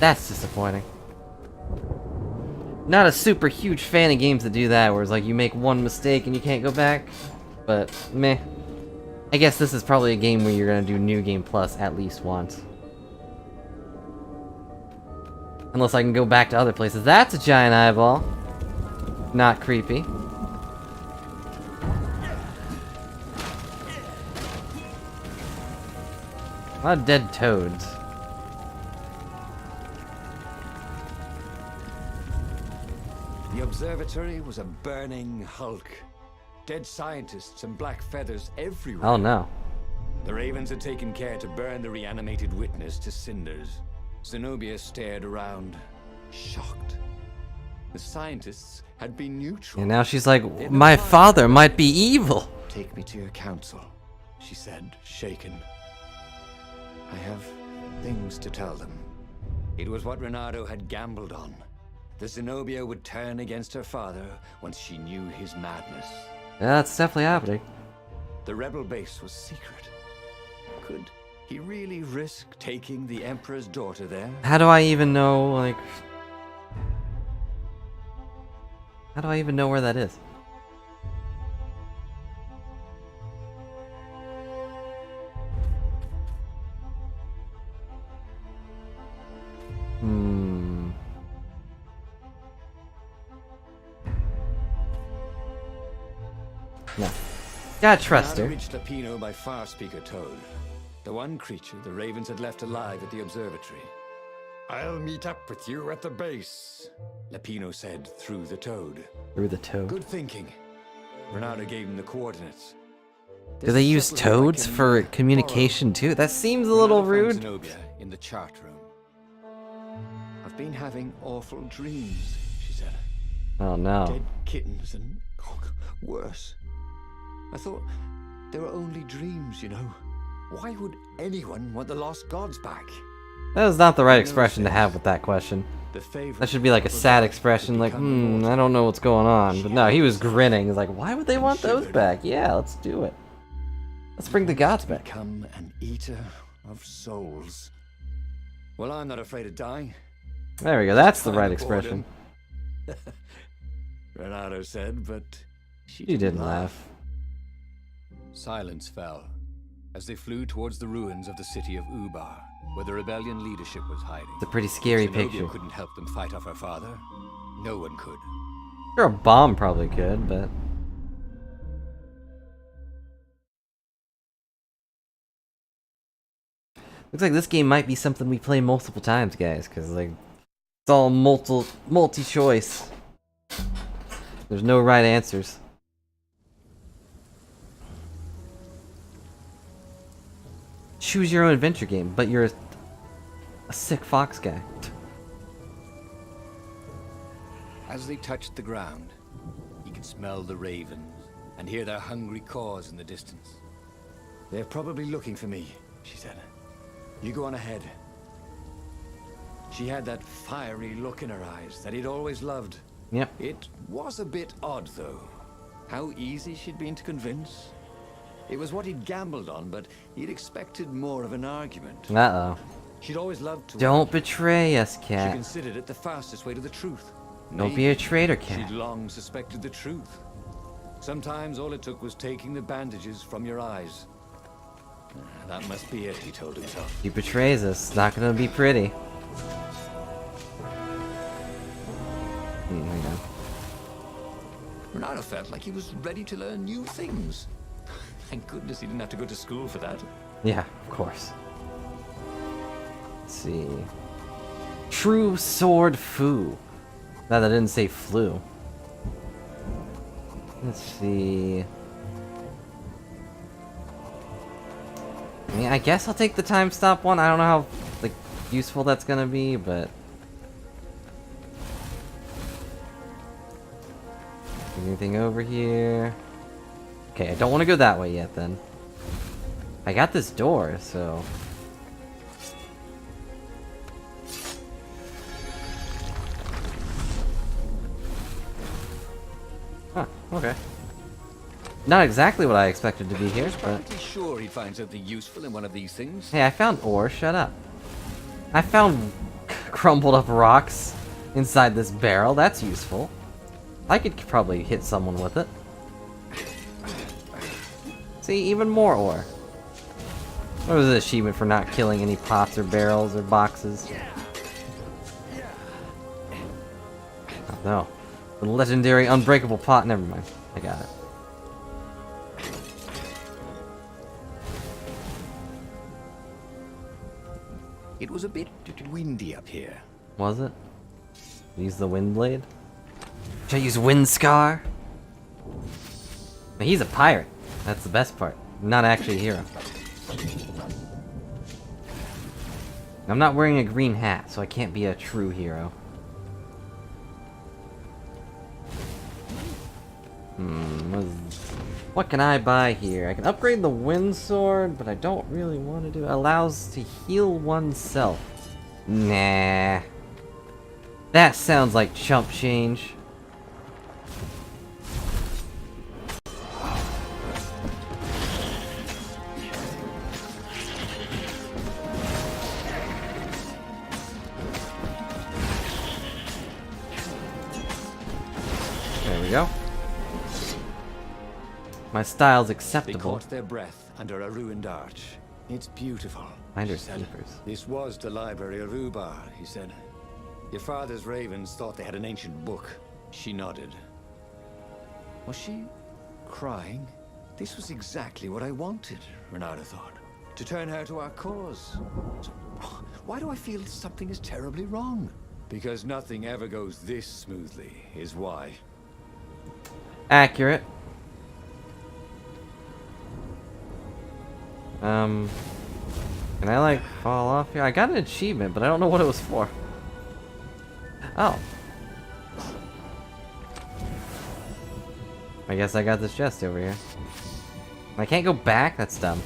That's disappointing. Not a super huge fan of games that do that, where it's like you make one mistake and you can't go back. But, meh. I guess this is probably a game where you're gonna do New Game Plus at least once. Unless I can go back to other places. That's a giant eyeball. Not creepy. A lot of dead toads. The observatory was a burning hulk. Dead scientists and black feathers everywhere. Oh no. The Ravens had taken care to burn the reanimated witness to cinders. Zenobia stared around, shocked. The scientists had been neutral. And now she's like, my father might be evil. Take me to your council, she said, shaken. I have things to tell them. It was what Renato had gambled on. The Zenobia would turn against her father once she knew his madness. Yeah, that's definitely happening. The rebel base was secret. Could he really risk taking the Emperor's daughter there? How do I even know, like... How do I even know where that is? No. Gotta trust her. Reached Lapino by Far Speaker Toad, the one creature the Ravens had left alive at the observatory. I'll meet up with you at the base, Lapino said through the Toad. Through the toad. Good thinking. Renato gave him the coordinates. Do they use toads for communication too? That seems a little rude. Zenobia in the chart room. I've been having awful dreams, she said. Oh no. Dead kittens and worse. I thought they were only dreams, you know. Why would anyone want the lost gods back? That is not the right expression to have with that question. That should be like a sad expression, like, I don't know what's going on. But no, he was grinning. He's like, why would they want those back? Yeah, let's do it. Let's bring the gods back. Become an eater of souls. Well, I'm not afraid to die. There we go. That's the right expression. Renato said, but she didn't laugh. Silence fell as they flew towards the ruins of the city of Ubar, where the rebellion leadership was hiding. It's a pretty scary Zenobia picture. couldn't help them fight off her father. No one could. Sure, a bomb probably could, but... Looks like this game might be something we play multiple times, guys, because like it's all multi-choice. There's no right answers. Choose your own adventure game, but you're a sick fox guy. As they touched the ground, he could smell the ravens and hear their hungry caws in the distance. "They're probably looking for me," she said. "You go on ahead." She had that fiery look in her eyes that he'd always loved. Yep. It was a bit odd, though. How easy she'd been to convince. It was what he'd gambled on, but he'd expected more of an argument. Uh-oh. She'd always loved to Don't argue. betray us, She cat. considered it the fastest way to the truth. Don't be a traitor, She'd cat. long suspected the truth. Sometimes all it took was taking the bandages from your eyes. That must be it, he told himself. He betrays us. It's not gonna be pretty. Hang on. Renato felt like he was ready to learn new things. Thank goodness he didn't have to go to school for that. Yeah, of course. Let's see. True Sword Fu. No, that didn't say flu. Let's see. I mean, I guess I'll take the time stop one. I don't know how like useful that's gonna be, but anything over here? Okay, I don't want to go that way yet. Then I got this door, so. Huh, okay. Not exactly what I expected to be He here, was but... practically sure he'd find something useful in one of these things. Hey, I found ore, shut up. I found crumbled up rocks inside this barrel, that's useful. I could probably hit someone with it. See, even more ore. What was the achievement for not killing any pots or barrels or boxes? Oh no. The legendary unbreakable pot, never mind. I got it. It was a bit windy up here. Was it? Use the wind blade? Should I use wind scar? He's a pirate. That's the best part. Not actually a hero. I'm not wearing a green hat, so I can't be a true hero. What can I buy here? I can upgrade the wind sword, but I don't really want to do it. Allows to heal oneself. Nah. That sounds like chump change. There we go. My style's They acceptable. caught their breath under a ruined arch. "It's beautiful," Finders she said. keepers. "This was the library of Ubar," he said. "Your father's ravens thought they had an ancient book." She nodded. Was she crying? This was exactly what I wanted, Renata thought. To turn her to our cause. So, why do I feel something is terribly wrong? Because nothing ever goes this smoothly, is why. Accurate. Can I like fall off here? I got an achievement, but I don't know what it was for. Oh. I guess I got this chest over here. I can't go back? That's dumb.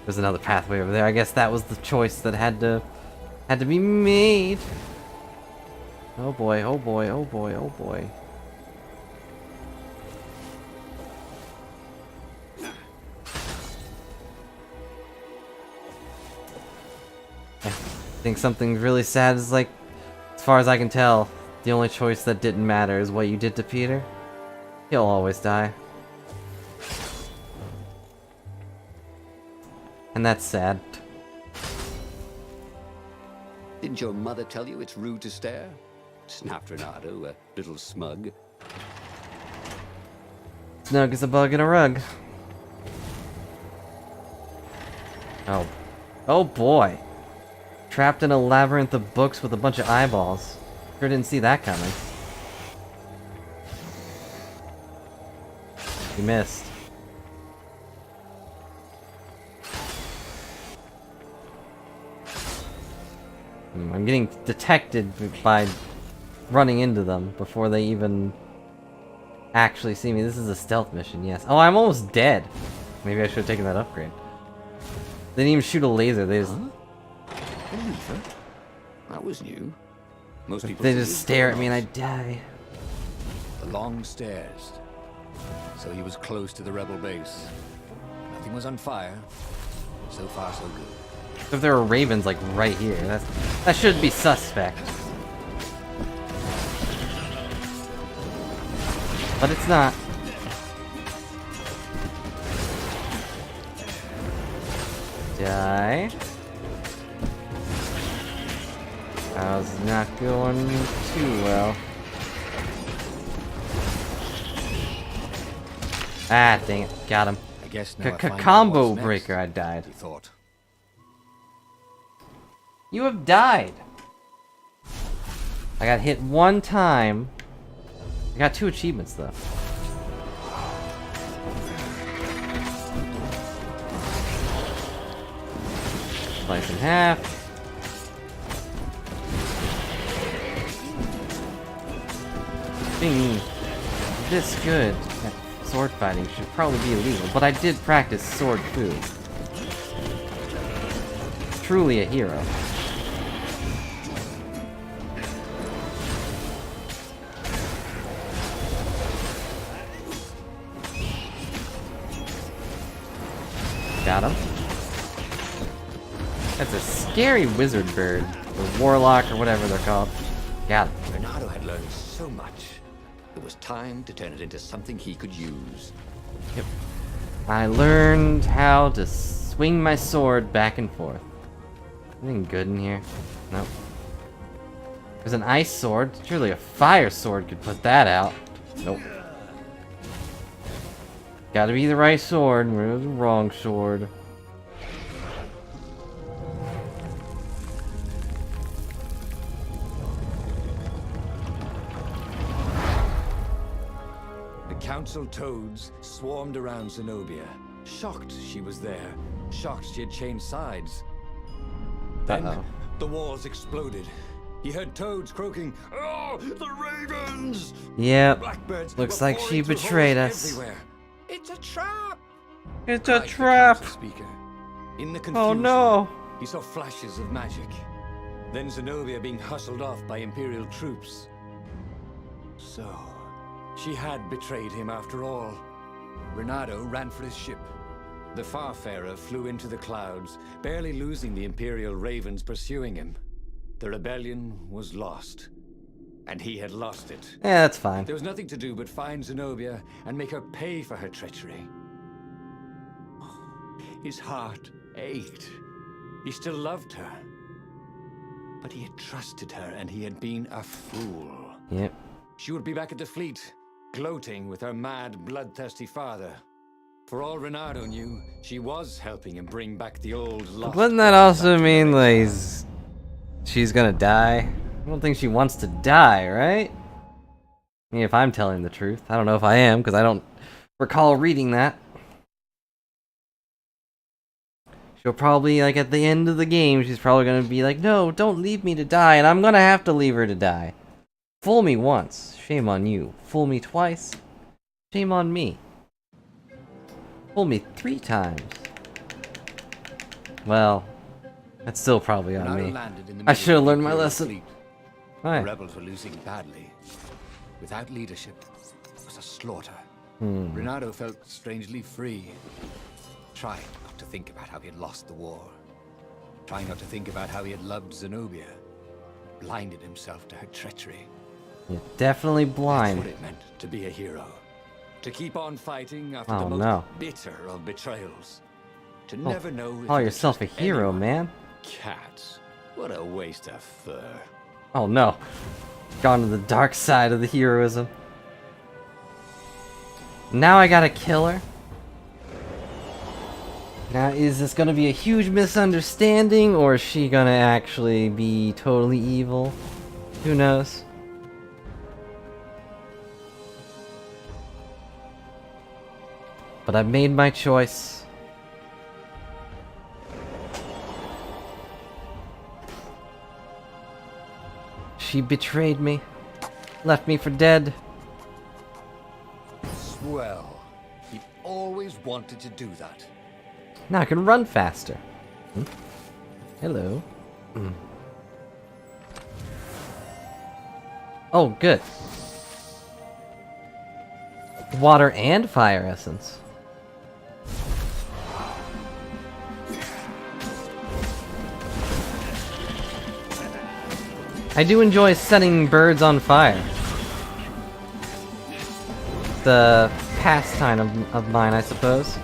There's another pathway over there. I guess that was the choice that had to be made. Oh boy, oh boy, oh boy, oh boy. I think something really sad is like, as far as I can tell, the only choice that didn't matter is what you did to Peter. He'll always die. And that's sad. Didn't your mother tell you it's rude to stare? Snapped Renato, a little smug. Snug as a bug in a rug. Oh. Oh boy. Trapped in a labyrinth of books with a bunch of eyeballs. Sure didn't see that coming. You missed. I'm getting detected by running into them before they even actually see me. This is a stealth mission, yes. Oh, I'm almost dead. Maybe I should have taken that upgrade. They didn't even shoot a laser, they just... Huh? That was new. Most people They think just it's stare at me and I boss. die. The long stairs. So he was close to the rebel base. Nothing was on fire. So far, so good. If there were ravens like right here, that should be suspect. But it's not. Die. That was not going too well. Ah, dang it. Got him. I guess now I find out Combo what's next, breaker, I died. he thought. You have died. I got hit one time. I got 2 achievements though. Slice in half. Being this good at sword fighting should probably be illegal, but I did practice sword fu. Truly a hero. Got him. That's a scary wizard bird, or warlock, or whatever they're called. Got him. Bernardo had learned so much. It was time to turn it into something he could use. Yep. I learned how to swing my sword back and forth. Anything good in here? Nope. There's an ice sword. Surely a fire sword could put that out. Nope. Gotta be the right sword. Where's the wrong sword? The council toads swarmed around Zenobia. Shocked she was there. Shocked she had changed sides. Then Uh-oh. the walls exploded. He heard toads croaking, "Oh, the ravens!" Yep. Blackbirds Looks were like pouring she through betrayed holes us. everywhere. It's a trap! It's cried a the trap! council speaker. In the Oh confusion, no! he saw flashes of magic. Then Zenobia being hustled off by Imperial troops. So, she had betrayed him after all. Renato ran for his ship. The Farfarer flew into the clouds, barely losing the Imperial ravens pursuing him. The rebellion was lost. And he had lost it. Yeah, that's fine. There was nothing to do but find Zenobia and make her pay for her treachery. His heart ached. He still loved her. But he had trusted her and he had been a fool. Yep. She would be back at the fleet, gloating with her mad, bloodthirsty father. For all Renato knew, she was helping him bring back the old lost... Wouldn't that also mean like she's gonna die? I don't think she wants to die, right? I mean, if I'm telling the truth. I don't know if I am, because I don't recall reading that. She'll probably, like, at the end of the game, she's probably gonna be like, no, don't leave me to die, and I'm gonna have to leave her to die. Fool me once, shame on you. Fool me twice, shame on me. Fool me 3 times. Well, that's still probably on Renato me. landed in the I middle should have of the learned my Imperial lesson. fleet. Why? The rebels were losing badly. Without leadership, it was a slaughter. Renato felt strangely free. Trying not to think about how he had lost the war. Trying not to think about how he had loved Zenobia. Blinded himself to her treachery. You're definitely That's blind. what it meant to be a hero. To keep on fighting after Oh, the most no. bitter of betrayals. To never know if Call you could yourself a trust hero, anyone. man. Cats. What a waste of fur. Oh no. Gone to the dark side of the heroism. Now I gotta kill her? Now, is this gonna be a huge misunderstanding, or is she gonna actually be totally evil? Who knows? But I've made my choice. She betrayed me. Left me for dead. Swell. He always wanted to do that. Now I can run faster. Hmm? Hello. Oh, good. Water and fire essence. I do enjoy setting birds on fire. The pastime of mine, I suppose.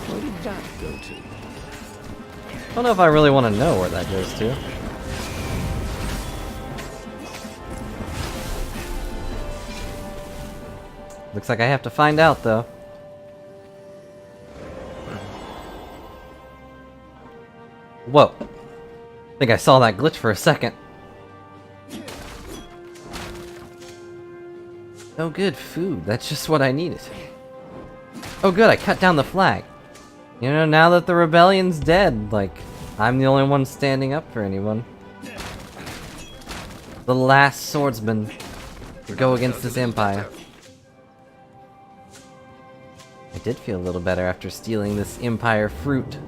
Where did that go to? I don't know if I really want to know where that goes to. Looks like I have to find out, though. Whoa. I think I saw that glitch for a second. Oh good, food. That's just what I needed. Oh good, I cut down the flag. You know, now that the rebellion's dead, like, I'm the only one standing up for anyone. The last swordsman to go against this empire. I did feel a little better after stealing this empire fruit.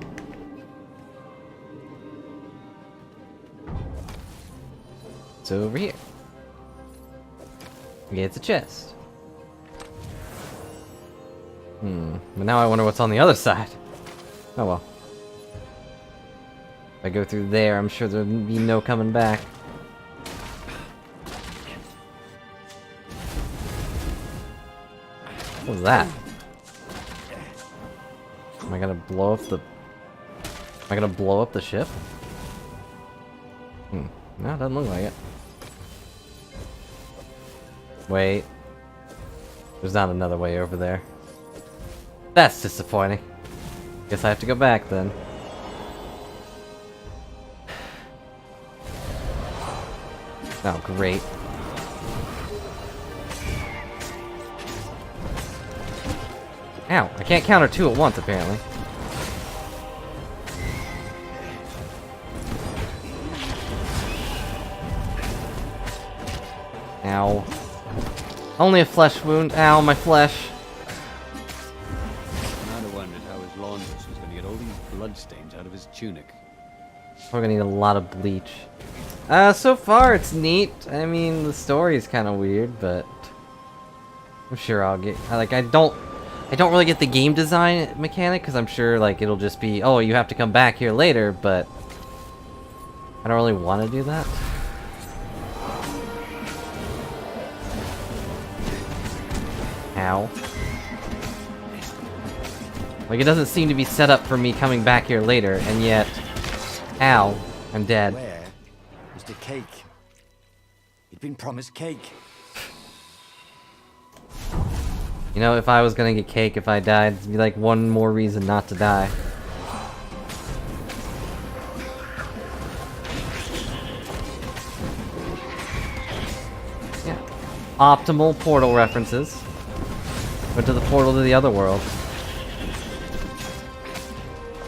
So over here. Yeah, it's a chest. But now I wonder what's on the other side. Oh well. If I go through there, I'm sure there'll be no coming back. What was that? Am I gonna blow up the... Am I gonna blow up the ship? No, it doesn't look like it. Wait. There's not another way over there. That's disappointing. Guess I have to go back then. Oh, great. Ow, I can't counter two at once, apparently. Ow. Only a flesh wound. Ow, my flesh. I'd have wondered how his laundress was going to get all these bloodstains out of his tunic. We're gonna need a lot of bleach. So far it's neat. I mean, the story is kind of weird, but I'm sure I'll get... I don't really get the game design mechanic, because I'm sure, like, it'll just be, oh, you have to come back here later, but I don't really want to do that. Ow. Like, it doesn't seem to be set up for me coming back here later, and yet... Ow. I'm dead. Where is the cake? He'd been promised cake. You know, if I was gonna get cake if I died, it'd be like one more reason not to die. Yeah. Optimal portal references. Went to the portal to the other world.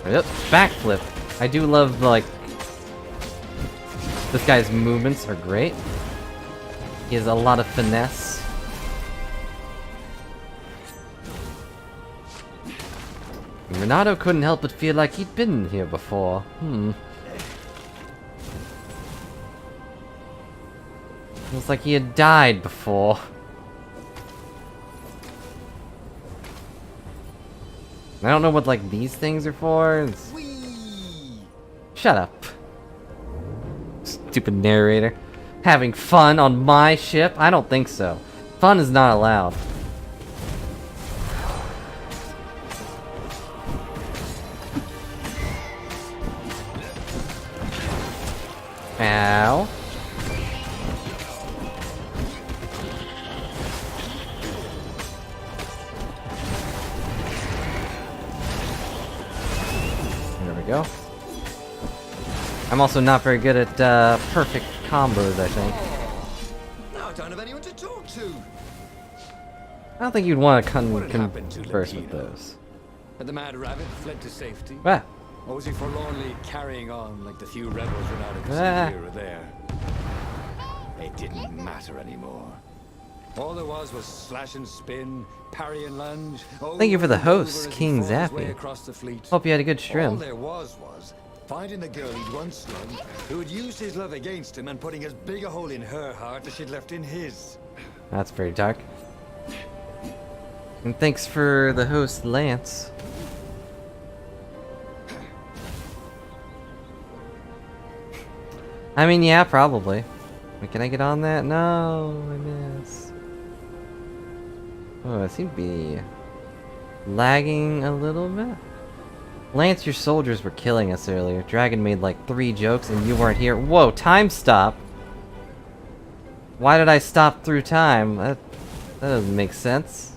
Yep, backflip. I do love, like... This guy's movements are great. He has a lot of finesse. Renato couldn't help but feel like he'd been here before. Looks like he had died before. I don't know what, like, these things are for. Shut up. Stupid narrator. Having fun on my ship? I don't think so. Fun is not allowed. Ow. we go. I'm also not very good at perfect combos, I think. Now I don't have anyone to talk to. I don't think you'd want to What had happened to converse with Lapino? those. Had the Mad Rabbit fled to safety? Ah, Or was he forlornly carrying on like the few rebels Renato could Ah. see here or there? It didn't matter anymore. All there was slash and spin, parry and lunge. Thank you for the over and over host, as he King fought his way Zappy. across the fleet. Hope you had a good All stream. there was finding the girl he'd once loved, who had used his love against him and putting as big a hole in her heart as she'd left in his. That's very dark. And thanks for the host, Lance. I mean, yeah, probably. Wait, can I get on that? No, I miss. Oh, I seem to be lagging a little bit. Lance, your soldiers were killing us earlier. Dragon made like 3 jokes and you weren't here. Whoa, time stop. Why did I stop through time? That doesn't make sense.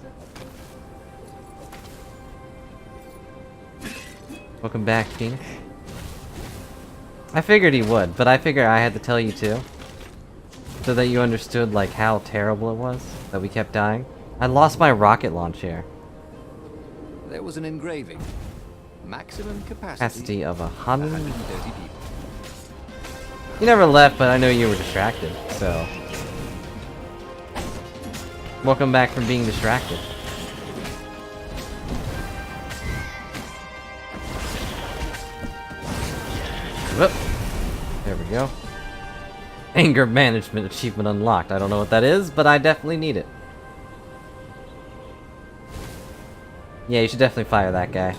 Welcome back, Phoenix. I figured he would, but I figured I had to tell you too. So that you understood like how terrible it was that we kept dying. I lost my rocket launcher. There was an engraving. Maximum Capacity of 100. 130 people. You never left, but I know you were distracted, so. Welcome back from being distracted. Whoop. There we go. Anger management achievement unlocked. I don't know what that is, but I definitely need it. Yeah, you should definitely fire that guy.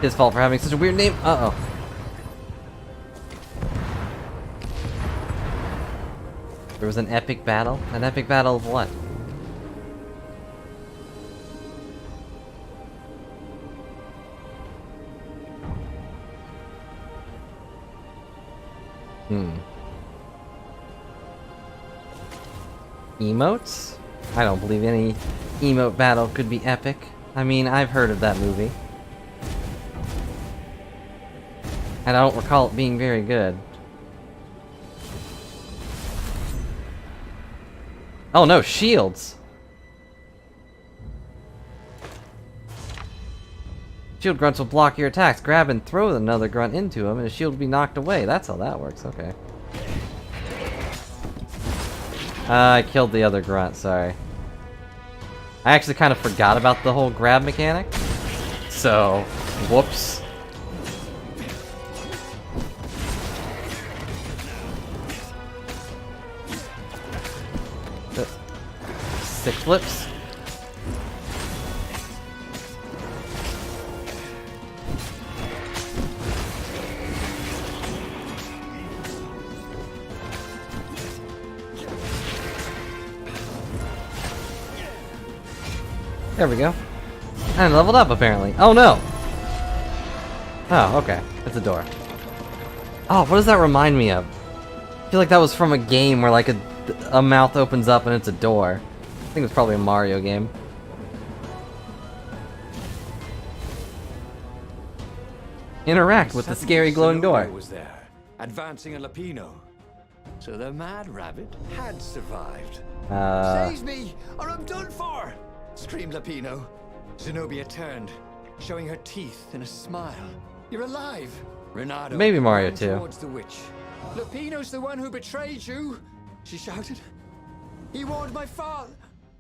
His fault for having such a weird name. Uh-oh. There was an epic battle? An epic battle of what? Emotes? I don't believe any emote battle could be epic. I mean, I've heard of that movie. And I don't recall it being very good. Oh no, shields! Shield grunts will block your attacks. Grab and throw another grunt into him and his shield will be knocked away. That's how that works, okay. I killed the other grunt, sorry. I actually kind of forgot about the whole grab mechanic. So, whoops. Six flips. There we go. And leveled up, apparently. Oh, no! Oh, okay. It's a door. Oh, what does that remind me of? I feel like that was from a game where, like, a mouth opens up and it's a door. I think it was probably a Mario game. Interact with the scary glowing door. Was there, advancing a Lapino. So the Mad Rabbit had survived. Save me, or I'm done for! Screamed Lapino. Zenobia turned, showing her teeth in a smile. You're alive! Renato Maybe Mario ran 2. towards the witch. Lapino's the one who betrayed you! She shouted. He warned my father!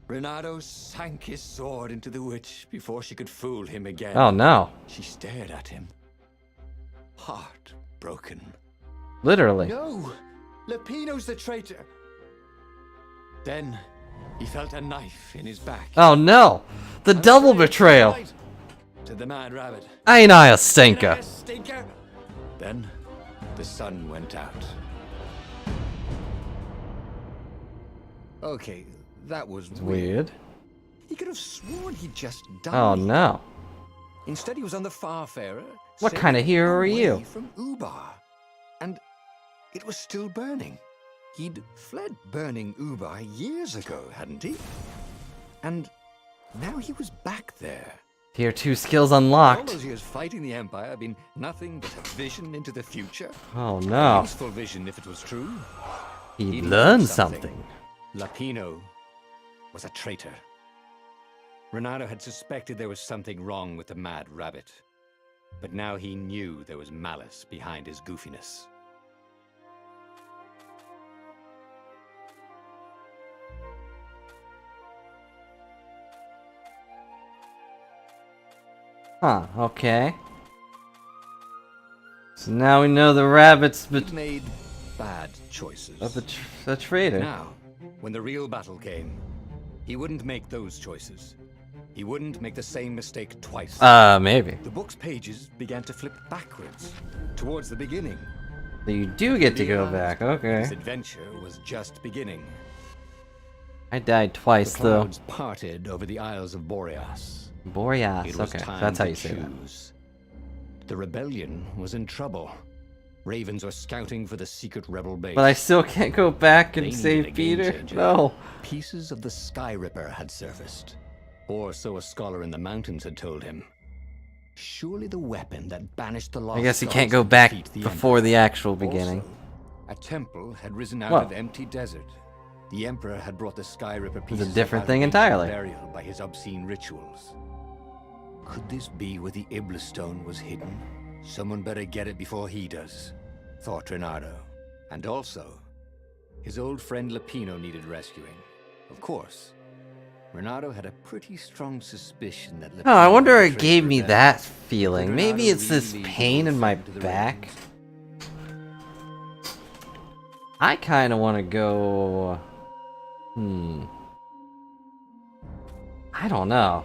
Renato sank his sword into the witch before she could fool him again. Oh no. She stared at him. Heartbroken. Literally. No! Lapino's the traitor! Then, he felt a knife in his back. Oh no! The double betrayal! To the Mad Rabbit. Ain't I a Ain't I stinker? a stinker? Then, the sun went out. Okay, that was Weird. He could have sworn he'd just died. Oh no. Instead, he was on the Farfarer. What sailing kind of hero are away you? From Ubar, and it was still burning. He'd fled burning Ubar years ago, hadn't he? And now he was back there, Tier 2 skills All unlocked. those years fighting the Empire have been nothing but a vision into the future. Oh A no. useful vision if it was true. He He'd learned something. Lapino was a traitor. Renato had suspected there was something wrong with the Mad Rabbit. But now he knew there was malice behind his goofiness. Huh, okay. So now we know the rabbit's He'd made bad choices. the traitor. Now, when the real battle came, he wouldn't make those choices. He wouldn't make the same mistake twice. Maybe. The book's pages began to flip backwards, towards the beginning. So you do get to go Leon's- back, okay. His adventure was just beginning. I died twice The though. clouds parted over the Isles of Boreas. Boreas, It was okay. time That's how to you say that. choose. The rebellion was in trouble. Ravens were scouting for the secret rebel base. But I still can't go back They and needed a save game Peter. changer. No. Pieces of the Sky Ripper had surfaced. Or so a scholar in the mountains had told him. Surely the weapon that banished the lost I guess you gods can't go would back defeat the before Emperor. the actual beginning. Also, a temple had risen out Whoa. of empty desert. The Emperor had brought the Sky Ripper pieces different up out thing of ancient entirely. burial by his obscene rituals. Could this be where the Iblis stone was hidden? Someone better get it before he does, thought Renato. And also, his old friend Lapino needed rescuing. Of course, Renato had a pretty strong suspicion that Oh, I Lapino wonder had it gave betrayed me Rebecca. that Could feeling. Maybe Renato it's this really lead pain his in my friend to the back. Ravens? I kind of want to go... I don't know.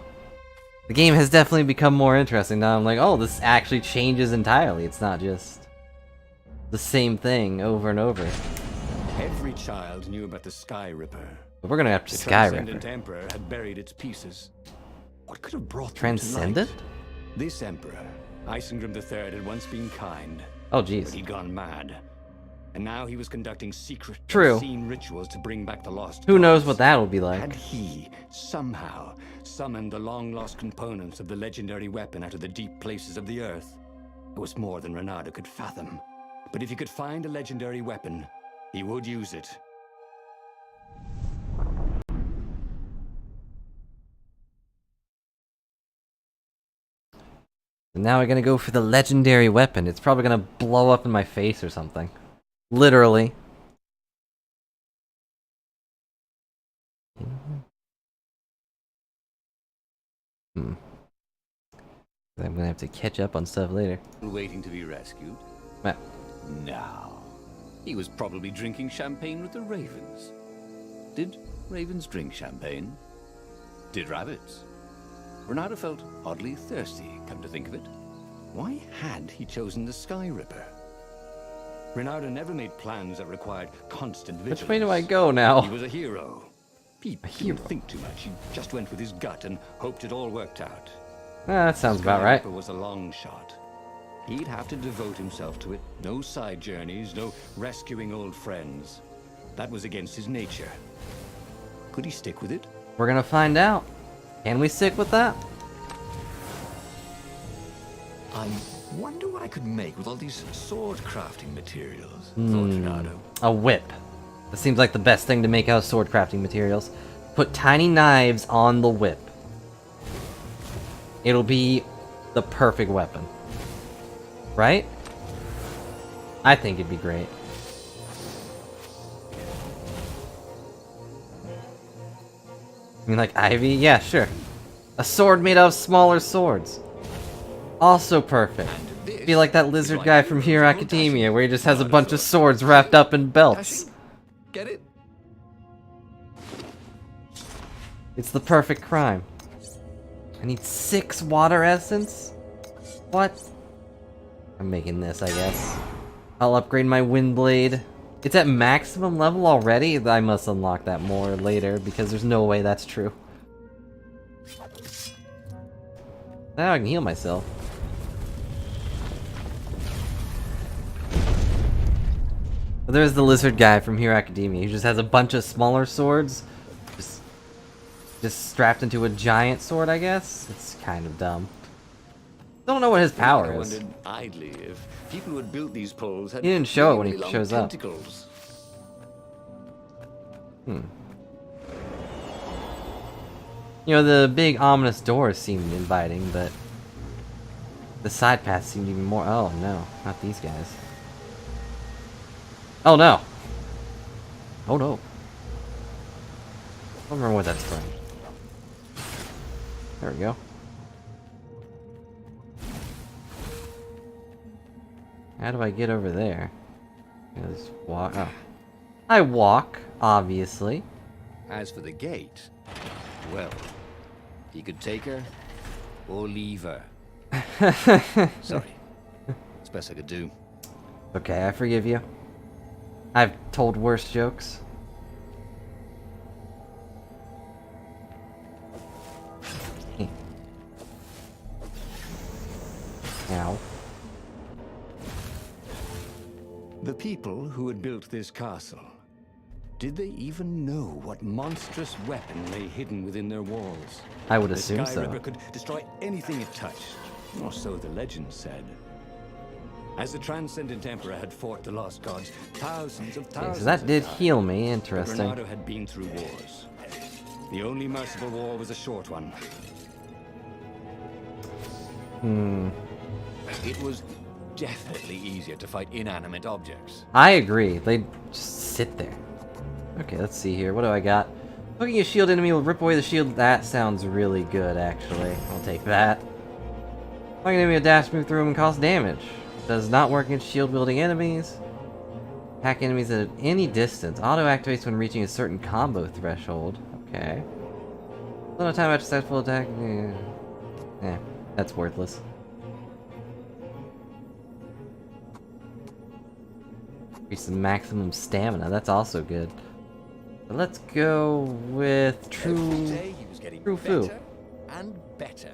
The game has definitely become more interesting now. I'm like, oh, this actually changes entirely. It's not just the same thing over and over. Every child knew about the Sky Ripper. But we're gonna have to The Sky Transcendent Ripper. Emperor had buried its pieces. What could have brought them to Transcendent? light? This Emperor, Isengrim III, had once been kind, Oh, but jeez. he'd gone mad. And now he was conducting secret, True. unseen rituals to bring back the lost Who knows gods. what that'll be Had like? he somehow summoned the long-lost components of the legendary weapon out of the deep places of the earth? It was more than Renato could fathom. But if he could find a legendary weapon, he would use it. And now we're gonna go for the legendary weapon. It's probably gonna blow up in my face or something. Literally. I'm gonna have to catch up on stuff later. Waiting to be rescued? Well, No. He was probably drinking champagne with the ravens. Did ravens drink champagne? Did rabbits? Renato felt oddly thirsty, come to think of it. Why had he chosen the Sky Ripper? Renato never made plans that required constant vigilance. which way do I go now? He was a hero. He hero. didn't think too much. He just went with his gut and hoped it all worked out. That sounds about Sky right. Ripper was a long shot. He'd have to devote himself to it. No side journeys, no rescuing old friends. That was against his nature. Could he stick with it? We're gonna find out. Can we stick with that? I wonder what I could make with all these sword crafting materials, thought Hmm. Renato. A whip. That seems like the best thing to make out of sword crafting materials. Put tiny knives on the whip. It'll be the perfect weapon. Right? I think it'd be great. You mean like Ivy? Yeah, sure. A sword made out of smaller swords. Also perfect. Be like that lizard guy from Hero Academia, where he just has a bunch of swords wrapped up in belts. Get it? It's the perfect crime. I need 6 water essence? What? I'm making this, I guess. I'll upgrade my wind blade. It's at maximum level already? I must unlock that more later, because there's no way that's true. Now I can heal myself. But there's the lizard guy from Hero Academia. He just has a bunch of smaller swords. Just just strapped into a giant sword, I guess? It's kind of dumb. Don't know what his power I is. wondered idly if people who had built these poles had He didn't show it when really he long shows up. tentacles. You know, the big ominous doors seemed inviting, but the side paths seemed even more. Oh no, not these guys. Oh no! Oh no. I don't remember what that's from. There we go. How do I get over there? Just walk. Oh. I walk, obviously. As for the gate, well, he could take her or leave her. Sorry. It's best I could do. Okay, I forgive you. I've told worse jokes. Ow. The people who had built this castle, did they even know what monstrous weapon lay hidden within their walls? I would The assume Sky so. Ripper could destroy anything it touched, or so the legend said. As the Transcendent Emperor had fought the Lost Gods, thousands of Okay, thousands so that had did died. heal me. But Interesting. Bernardo had been through wars. The only merciful war was a short one. It was definitely easier to fight inanimate objects. I agree. They just sit there. Okay, let's see here. What do I got? Hooking a shield enemy will rip away the shield. That sounds really good, actually. I'll take that. Hooking an enemy a dash move through him and cause damage. Does not work against shield-wielding enemies. Attack enemies at any distance. Auto activates when reaching a certain combo threshold. Okay. Little time after successful attack. That's worthless. Increase the maximum stamina. That's also good. But let's go with Every True. day he was getting True Fu. better and better.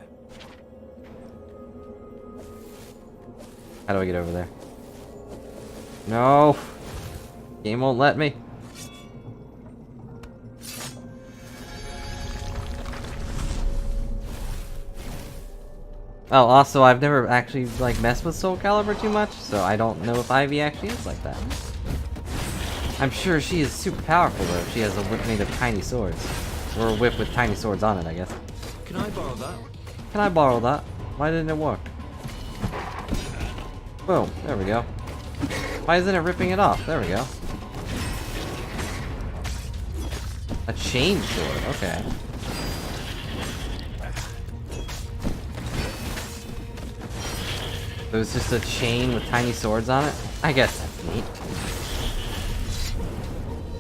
How do I get over there? No! Game won't let me. Oh, also, I've never actually, like, messed with Soul Calibur too much, so I don't know if Ivy actually is like that. I'm sure she is super powerful, though. She has a whip made of tiny swords. Or a whip with tiny swords on it, I guess. Can I borrow that? Can I borrow that? Why didn't it work? Boom, there we go. Why isn't it ripping it off? There we go. A chain sword, okay. So it's just a chain with tiny swords on it? I guess that's neat.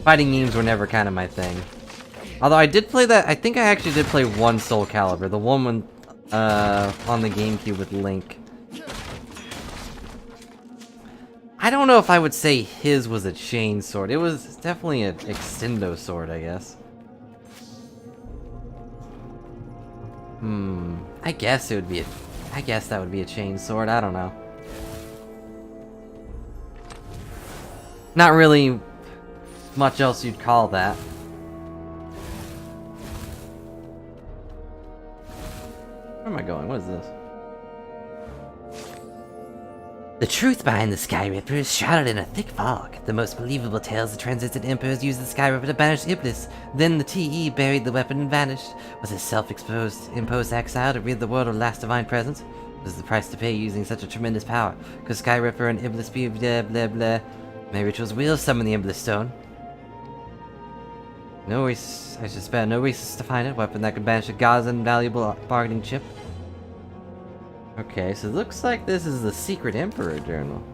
Fighting games were never kind of my thing. Although I did play that, I think I actually did play one Soul Calibur, the one when, on the GameCube with Link. I don't know if I would say his was a chain sword. It was definitely an extendo sword, I guess. I guess it would be I guess that would be a chain sword. I don't know. Not really much else you'd call that. Where am I going? What is this? The truth behind the Sky Ripper is shrouded in a thick fog. The most believable tales the Transcendent Emperors used the Sky Ripper to banish Iblis. Then the TE buried the weapon and vanished. Was his imposed exile to rid the world of last divine presence? Was the price to pay using such a tremendous power? Could Sky Ripper and Iblis be blah blah blah? My rituals will summon the Iblis Stone. No resources, I suspect no resources to find it. Weapon that could banish a god's invaluable bargaining chip. Okay, so it looks like this is the Secret Emperor Journal.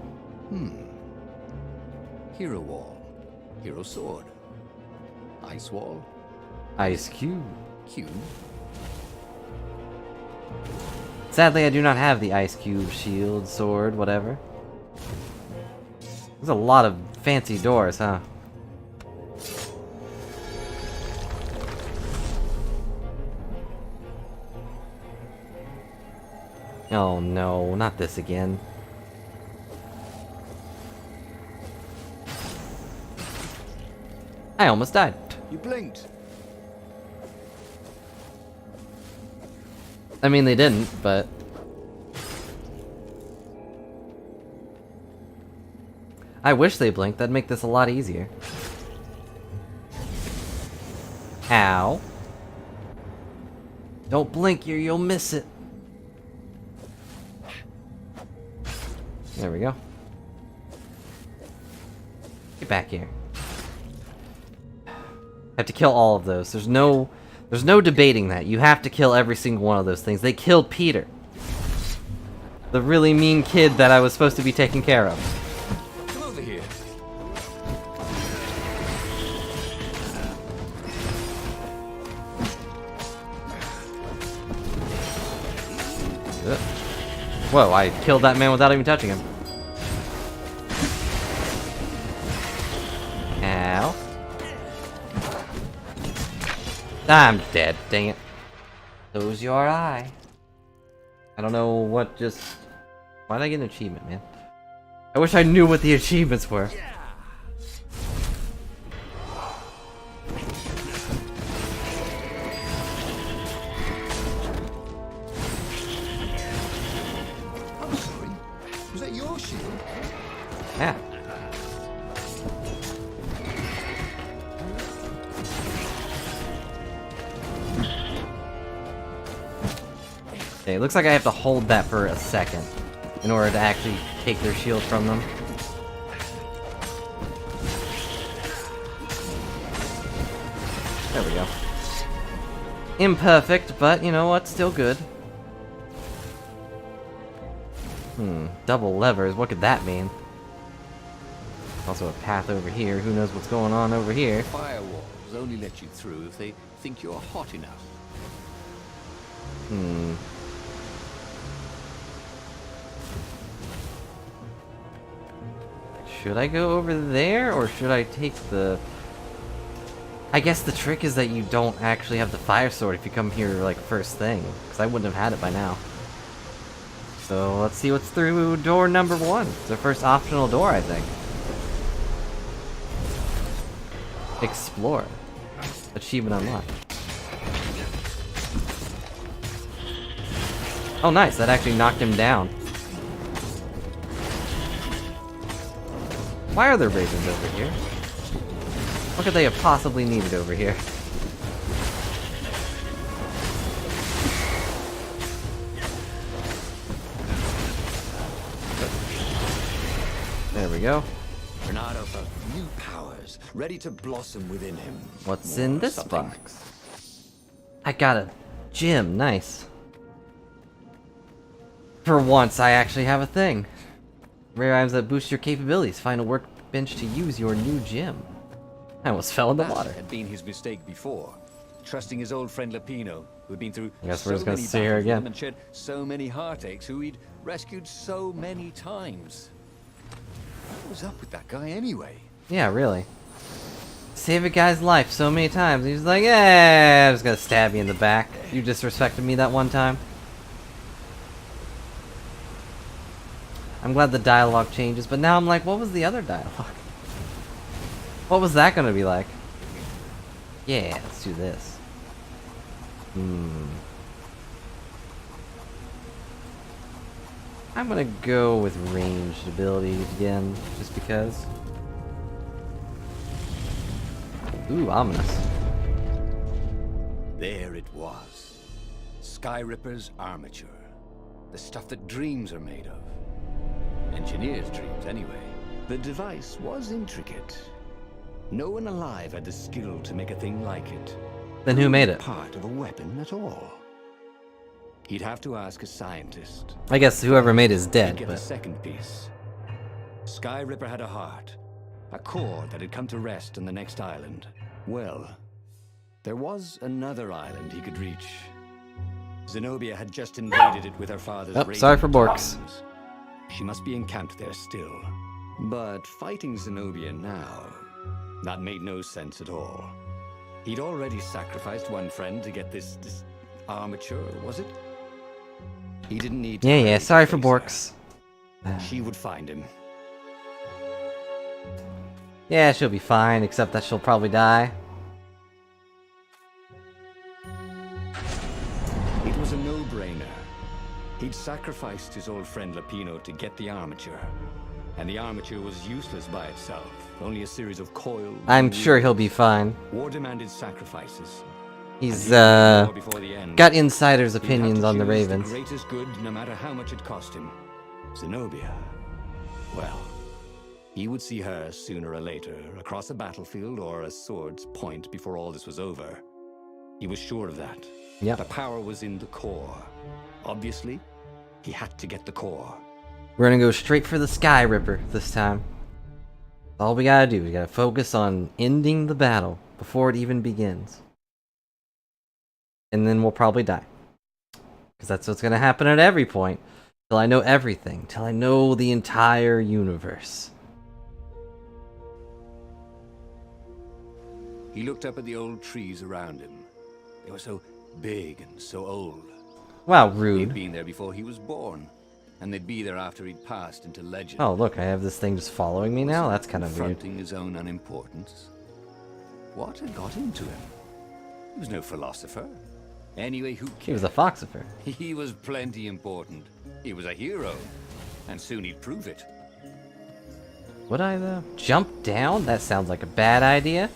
Hero Wall. Hero Sword. Ice Wall. Ice Cube. Cube. Sadly, I do not have the Ice Cube, shield, sword, whatever. There's a lot of fancy doors, huh? Oh no, not this again. I almost died. You blinked. I mean, they didn't, but... I wish they blinked, that'd make this a lot easier. Ow. Don't blink, you'll miss it. There we go. Get back here. I have to kill all of those. There's no debating that. You have to kill every single one of those things. They killed Peter. The really mean kid that I was supposed to be taking care of. Come over here. Whoa, I killed that man without even touching him. Ow. I'm dead, dang it. Close your eye. I don't know what just... Why did I get an achievement, man? I wish I knew what the achievements were. I'm sorry. Was that your shield? Yeah. Okay, it looks like I have to hold that for a second in order to actually take their shield from them. There we go. Imperfect, but you know what? Still good. Double levers, what could that mean? Also a path over here, who knows what's going on over here. Firewalls only let you through if they think you're hot enough. Should I go over there, or should I take the... I guess the trick is that you don't actually have the fire sword if you come here, like, first thing. Because I wouldn't have had it by now. So, let's see what's through door number 1. It's the first optional door, I think. Explore. Achievement unlocked. Oh, nice. That actually knocked him down. Why are there ravens over here? What could they have possibly needed over here? There we go. Bernardo felt new powers ready to blossom within him. What's in this Something. box? I got a gym. Nice. For once, I actually have a thing. Rare items that boost your capabilities. Find a workbench to use your new gym. I almost fell in the That water. had been his mistake before, trusting his old friend Lapino, who'd been through I guess so we're just gonna many sit here battles with him again. and shed so many heartaches, who he'd rescued so many times. What was up with that guy anyway? Yeah, really. Save a guy's life so many times. He's like, eh, I'm just gonna stab you in the back. You disrespected me that one time. I'm glad the dialogue changes, but now I'm like, what was the other dialogue? What was that gonna be like? Yeah, let's do this. I'm gonna go with ranged abilities again, just because. Ooh, ominous. There it was. Skyripper's armature. The stuff that dreams are made of. Engineers' dreams, anyway. The device was intricate. No one alive had the skill to make a thing like it. Then who made it? Part of a weapon at all. He'd have to ask a scientist. I guess whoever made it is He'd dead, get the but... second piece. Skyripper had a heart. A core that had come to rest on the next island. Well, there was another island he could reach. Zenobia had just invaded it with her father's Oh, raven sorry for Borks. tokens. She must be encamped there still. But fighting Zenobia now, that made no sense at all. He'd already sacrificed one friend to get this armature, was it? He didn't need to Yeah, hurry to sorry for face her. Borks. She would find him. Yeah, she'll be fine, except that she'll probably die. It was a no-brainer. He'd sacrificed his old friend Lapino to get the armature. And the armature was useless by itself, only a series of coils. I'm sure he'll be fine. War demanded sacrifices. He's Before the end, got insiders' he'd have opinions to on the choose Ravens. The greatest good, no matter how much it cost him. Zenobia. Well, he would see her sooner or later, across a battlefield or a sword's point before all this was over. He was sure of that. Yep. The power was in the core. Obviously, he had to get the core. We're gonna go straight for the Sky Ripper this time. All we gotta do, we gotta focus on ending the battle before it even begins. And then we'll probably die. Because that's what's gonna happen at every point. Till I know everything. Till I know the entire universe. He looked up at the old trees around him. They were so big and so old. Wow, He'd rude. been there before he was born, and they'd be there after he'd passed into legend. Oh, look, I have this thing just following me now? That's kind of weird. Confronting his own unimportance. What had got into him? He was no philosopher. Anyway, who cared? He was a foxifer. He was plenty important. He was a hero, and soon he'd prove it. Would I, though? Jump down? That sounds like a bad idea.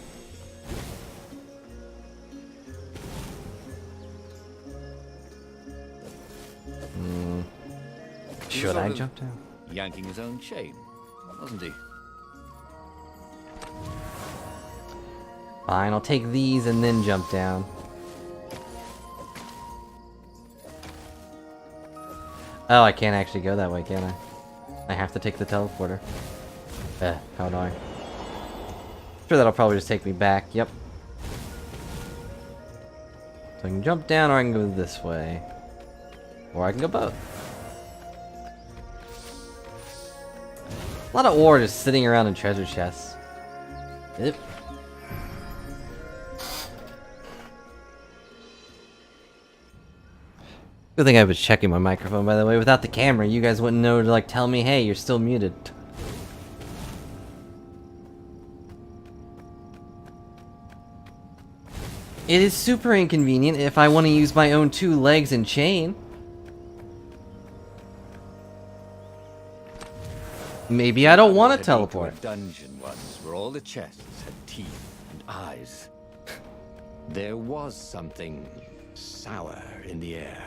He was Should sort I of jump down? Yanking his own chain, wasn't he? Fine, I'll take these and then jump down. Oh, I can't actually go that way, can I? I have to take the teleporter. How annoying. Sure, that'll probably just take me back. Yep. So I can jump down, or I can go this way. Or I can go both. A lot of ore just sitting around in treasure chests. Yep. Good thing I was checking my microphone, by the way. Without the camera, you guys wouldn't know to, like, tell me, hey, you're still muted. It is super inconvenient if I want to use my own 2 legs and chain. Maybe I don't want to Had teleport. been to a dungeon once where all the chests had teeth and eyes. There was something sour in the air.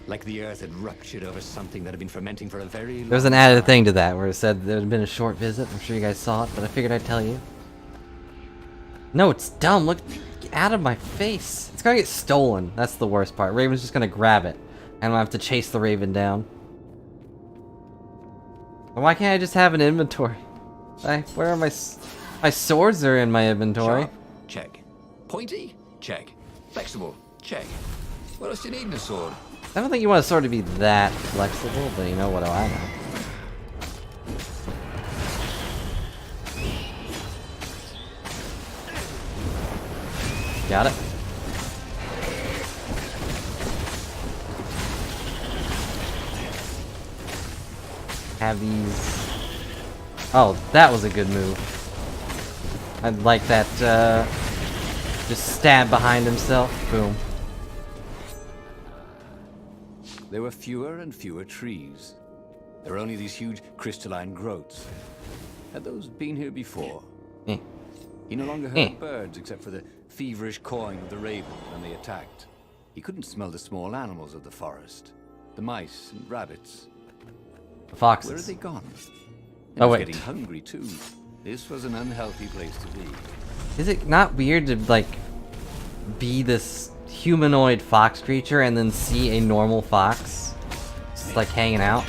Like the earth had ruptured over something that had been fermenting for a very long There's an added time. thing to that where it said there had been a short visit. I'm sure you guys saw it, but I figured I'd tell you. No, it's dumb. Look, get out of my face. It's gonna get stolen. That's the worst part. Raven's just gonna grab it. And I'm gonna have to chase the Raven down. Why can't I just have an inventory? Where are my swords are in my inventory. Sharp? Check. Pointy? Check. Flexible? Check. What else do you need in a sword? I don't think you want a sword to be that flexible, but you know, what do I know? Got it. Have these... Oh, that was a good move. I like that, just stab behind himself. Boom. There were fewer and fewer trees. There were only these huge crystalline growths. Had those been here before? Eh. He no longer heard birds except for the feverish cawing of the ravens when they attacked. He couldn't smell the small animals of the forest. The mice and rabbits. The foxes. Where had they gone? He Oh, was wait. getting hungry too. This was an unhealthy place to be. Is it not weird to, like, be this humanoid fox creature and then see a normal fox just, like, hanging out?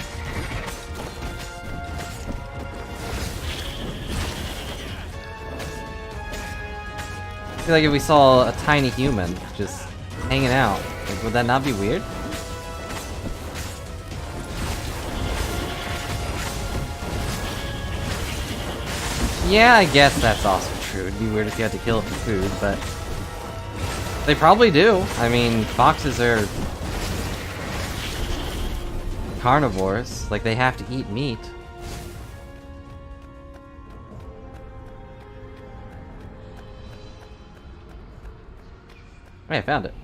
I feel like if we saw a tiny human just hanging out, like, would that not be weird? Yeah, I guess that's also true. It'd be weird if you had to kill it for food, but they probably do. I mean, foxes are carnivores. Like, they have to eat meat. Hey, I found it.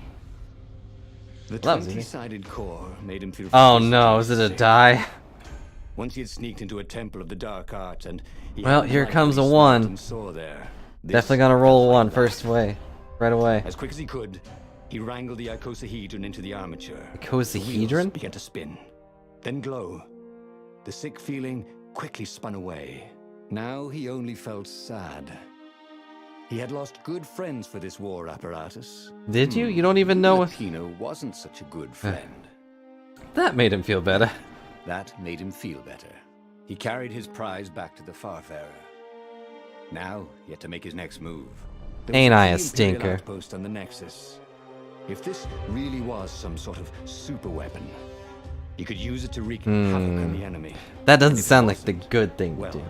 The Well, that was easy. 20-sided core made him feel... Oh physically no, is it a sick. die? Once he had sneaked into a temple of the dark arts and... he Well, hadn't here liked comes what he a smelt 1. and saw there. This Definitely gonna roll a felt 1 like first that. way. Right away. As quick as he could, he wrangled the icosahedron into the armature. Icosahedron? The wheels began to spin, then glow. The sick feeling quickly spun away. Now he only felt sad. He had lost good friends for this war apparatus. Did you? You don't even know if... Latino wasn't such a good friend. That made him feel better. That made him feel better. He carried his prize back to the Farfarer. Now he had to make his next move. There was Ain't I a Imperial stinker? outpost on the Nexus. If this really was some sort of super weapon, he could use it to wreak havoc on the enemy. That doesn't If it sound like the wasn't, good thing to well, do.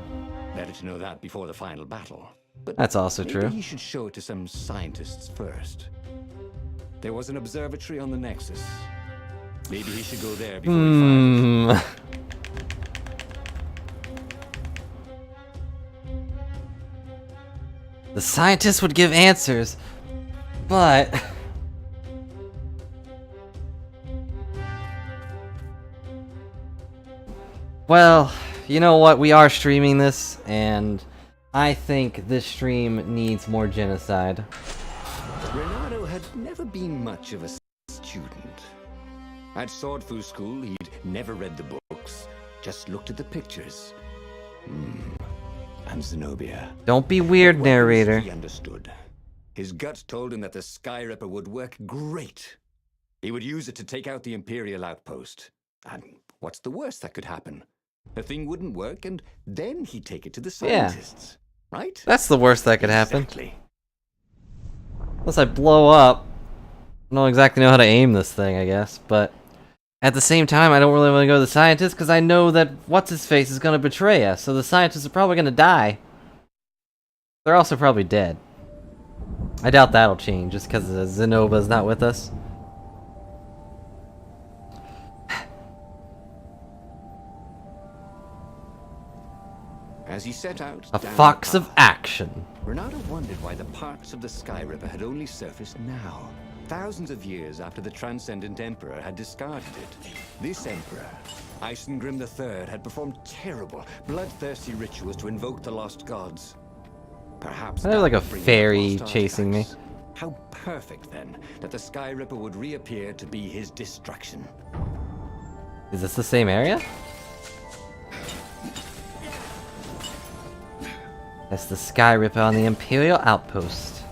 better to know that before the final battle. But That's also maybe true. he should show it to some scientists first. There was an observatory on the Nexus. Maybe he should go there before he fires. The scientists would give answers, but... Well, you know what? We are streaming this, and I think this stream needs more genocide. Renato had never been much of a student. At Sword Fu School, he'd never read the books, just looked at the pictures. And Zenobia. Don't be weird, Weapons narrator. He understood. His gut told him that the Sky Ripper would work great. He would use it to take out the Imperial outpost. And what's the worst that could happen? The thing wouldn't work, and then he'd take it to the Yeah. scientists. Right? That's the worst that could happen. Exactly. Unless I blow up. I don't exactly know how to aim this thing, I guess, but... At the same time, I don't really want to go to the scientists, because I know that What's-His-Face is going to betray us, so the scientists are probably going to die. They're also probably dead. I doubt that'll change, just because Zenoba's not with us. As he set out A down the fox of path, action. Renato wondered why the parts of the Sky Ripper had only surfaced now, thousands of years after the Transcendent Emperor had discarded it. This Emperor, Isengrim III, had performed terrible, bloodthirsty rituals to invoke the lost gods. Perhaps I have that like a would bring back fairy lost chasing me. artifacts. How perfect, then, that the Sky Ripper would reappear to be his destruction. Is this the same area? That's the Sky Ripper on the Imperial Outpost.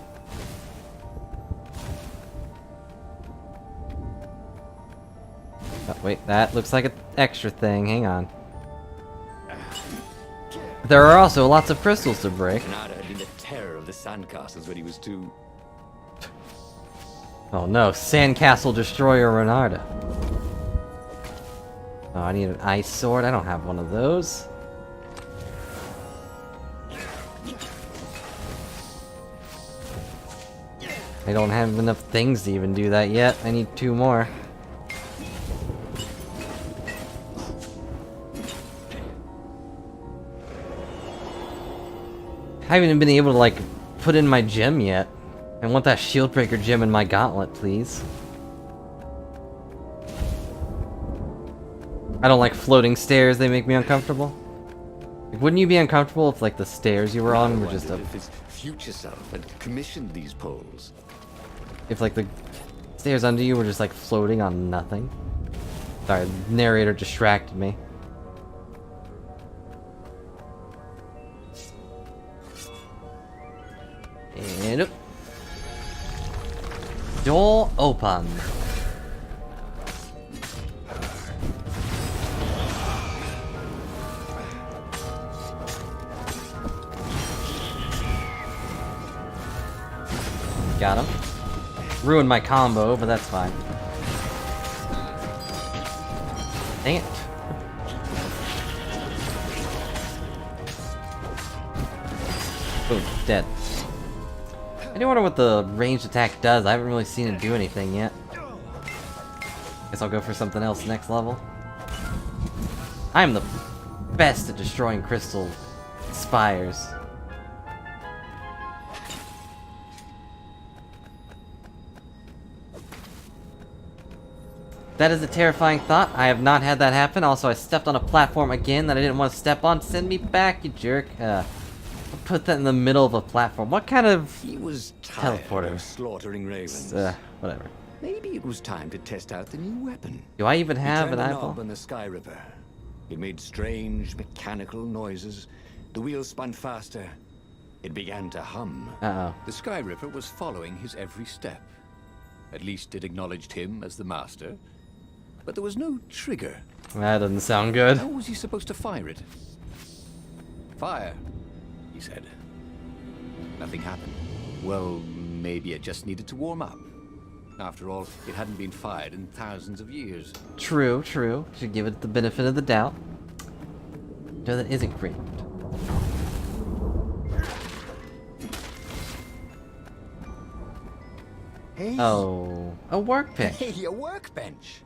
Oh, wait, that looks like an extra thing. Hang on. There are also lots of crystals to break. Renato had been the terror of the sandcastles when he was 2. Oh no, Sandcastle Destroyer Renarda. Oh, I need an ice sword. I don't have one of those. I don't have enough things to even do that yet. I need 2 more. I haven't even been able to, like, put in my gem yet. I want that Shieldbreaker gem in my gauntlet, please. I don't like floating stairs, they make me uncomfortable. Like, wouldn't you be uncomfortable if, like, the stairs you were on were just a... If his future self had commissioned these poles. If, like, the stairs under you were just, like, floating on nothing? Sorry, the narrator distracted me. And... oop. Door open. Got him. Ruined my combo, but that's fine. Dang it. Boom, dead. I do wonder what the ranged attack does. I haven't really seen it do anything yet. Guess I'll go for something else next level. I'm the best at destroying crystal spires. That is a terrifying thought. I have not had that happen. Also, I stepped on a platform again that I didn't want to step on. Send me back, you jerk. Put that in the middle of a platform. What kind of He was tired teleporter? of slaughtering ravens. Whatever. Maybe it was time to test out the new weapon. Do I even He have turned an the knob eyeball? on the Sky Ripper. It made strange mechanical noises. The wheels spun faster. It began to hum. Uh-oh. The Sky Ripper was following his every step. At least it acknowledged him as the master. But there was no trigger. That doesn't sound good. How was he supposed to fire it? Fire, he said. Nothing happened. Well, maybe it just needed to warm up. After all, it hadn't been fired in thousands of years. True, true. Should give it the benefit of the doubt. No, that isn't great. Hey, Oh, a workbench. hey, a workbench.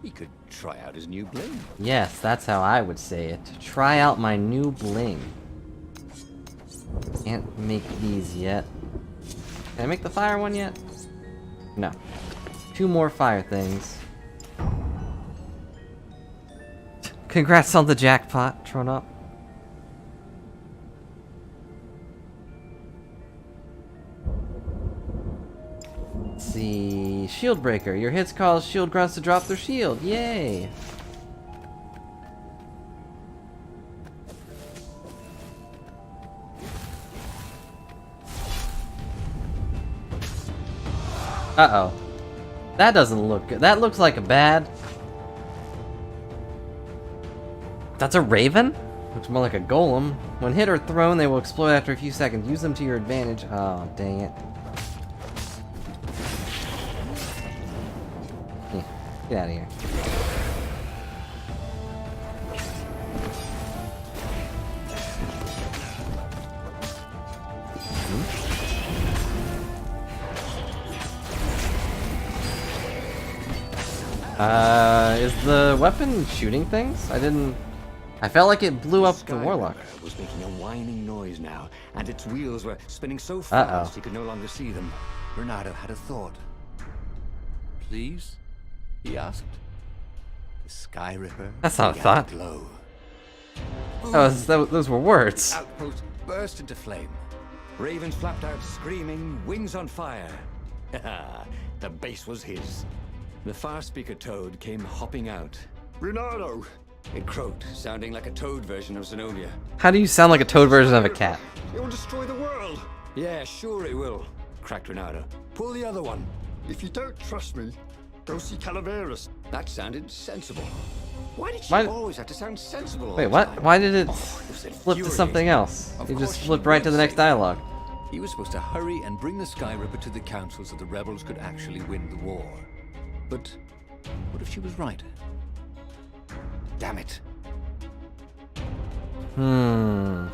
He could try out his new bling. Yes, that's how I would say it. Try out my new bling. Can't make these yet. Can I make the fire one yet? No. 2 more fire things. Congrats on the jackpot, Tronop. Let's see. Shield breaker. Your hits cause shield grunts to drop their shield. Yay! Uh-oh. That doesn't look good. That looks like a bad... That's a raven? Looks more like a golem. When hit or thrown, they will explode after a few seconds. Use them to your advantage. Oh, dang it. Yeah, get out of here. Is the weapon shooting things? I felt like it blew up the Sky warlock. Ripper was making a whining noise now, and its wheels were spinning so fast he could no longer see them. Bernardo had a thought. Please? He asked. The Sky Ripper That's not a began thought. to glow. Those were words. Outpost burst into flame. Ravens flapped out screaming, wings on fire. The base was his. The far speaker toad came hopping out. Bernardo! It croaked, sounding like a toad version of Zenobia. How do you sound like a toad version of a cat? It will destroy the world. Yeah, sure it will, cracked Bernardo. Pull the other one. If you don't trust me, go see Calaveras. That sounded sensible. Why did she Why- always have to sound sensible all Wait, the what? time? Why did it was flip to something infuriating. else? Of It course just she flipped right to would the next say- dialogue. He was supposed to hurry and bring the Sky Ripper to the council so the rebels could actually win the war. But what if she was right? Damn it. Hmm.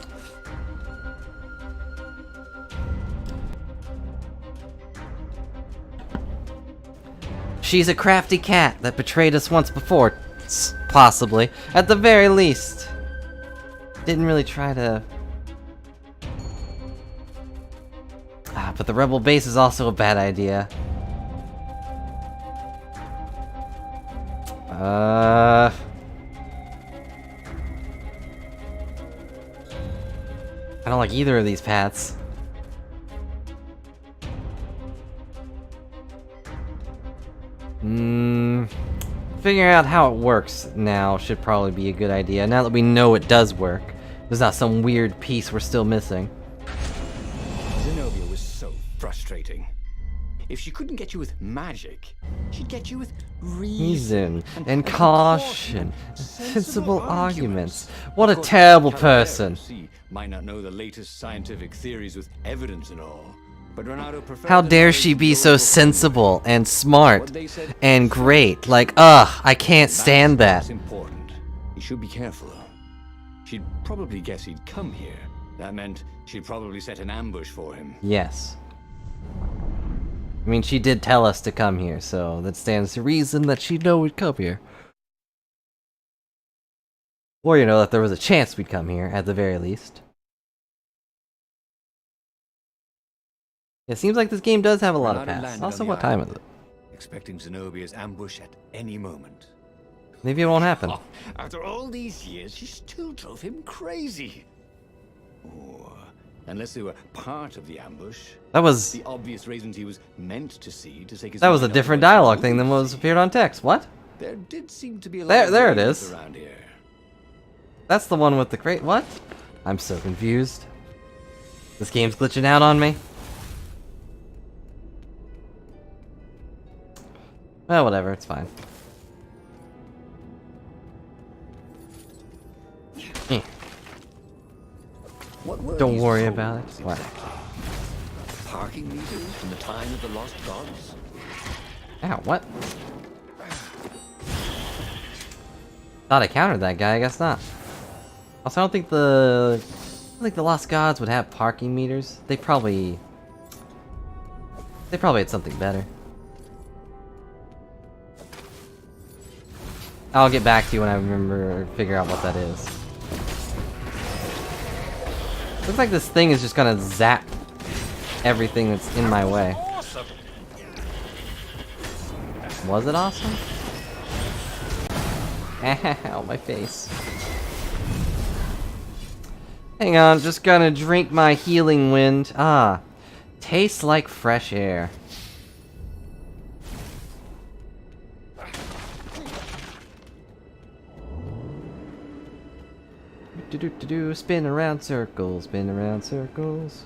She's a crafty cat that betrayed us once before, possibly. At the very least. Didn't really try to... but the rebel base is also a bad idea. I don't like either of these paths. Figuring out how it works now should probably be a good idea. Now that we know it does work. There's not some weird piece we're still missing. Zenobia was so frustrating. If she couldn't get you with magic, she'd get you with Reason and and caution, sensible arguments. What a Of course, terrible Calaveras, person. see, might not know the latest scientific theories with evidence and all, but Ronaldo preferred How the dare knowledge she of be the so local sensible and What smart they said and was great? Like, ugh, I can't That's stand that. what's important. You should be careful. She'd probably guess he'd come here. That meant she'd probably set an ambush for him. Yes. I mean, she did tell us to come here, so that stands to reason that she'd know we'd come here. Or, you know, that there was a chance we'd come here, at the very least. It seems like this game does have a lot of Bernardo paths. landed Also, on the what time is island. it? expecting Zenobia's ambush at any moment. Maybe it won't happen. Oh, after all these years, she still drove him crazy. Or, unless they were part of the ambush, That was the obvious reasons he was meant to see to take his that was a mind off different the ones he dialogue thing than wouldn't what was see. appeared on text. What? There did seem to be a lot There- of there it ravens is. around here. That's the one with the crate. What? I'm so confused. This game's glitching out on me. Well, whatever. It's fine. Eh, What were Don't these worry codes about it. What? exactly? Parking meters from the time of the lost gods? Ow, what? Thought I countered that guy, I guess not. Also, I don't think the Lost Gods would have parking meters. They probably had something better. I'll get back to you when I remember or figure out what that is. Looks like this thing is just gonna zap everything that's in my way. Was it awesome? Ow, my face. Hang on, just gonna drink my healing wind. Ah, tastes like fresh air. Do spin around circles, spin around circles.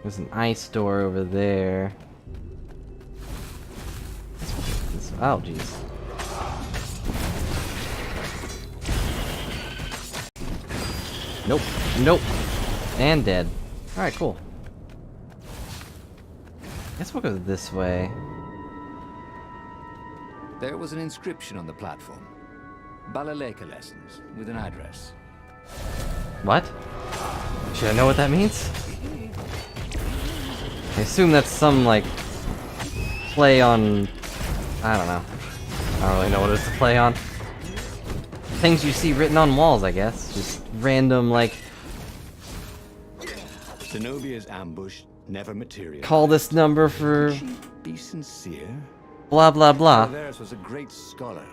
There's an ice store over there. Oh, jeez. Nope. Nope. And dead. Alright, cool. Guess we'll go this way. There was an inscription on the platform. Balaleka lessons, with an address. What? Should I know what that means? I assume that's some, like, play on... I don't know. I don't really know what it's a play on. Things you see written on walls, I guess. Just random, like... Zenobia's ambush never materialized. Call this number for... Could she be sincere? blah blah blah. Calaveras was a great scholar.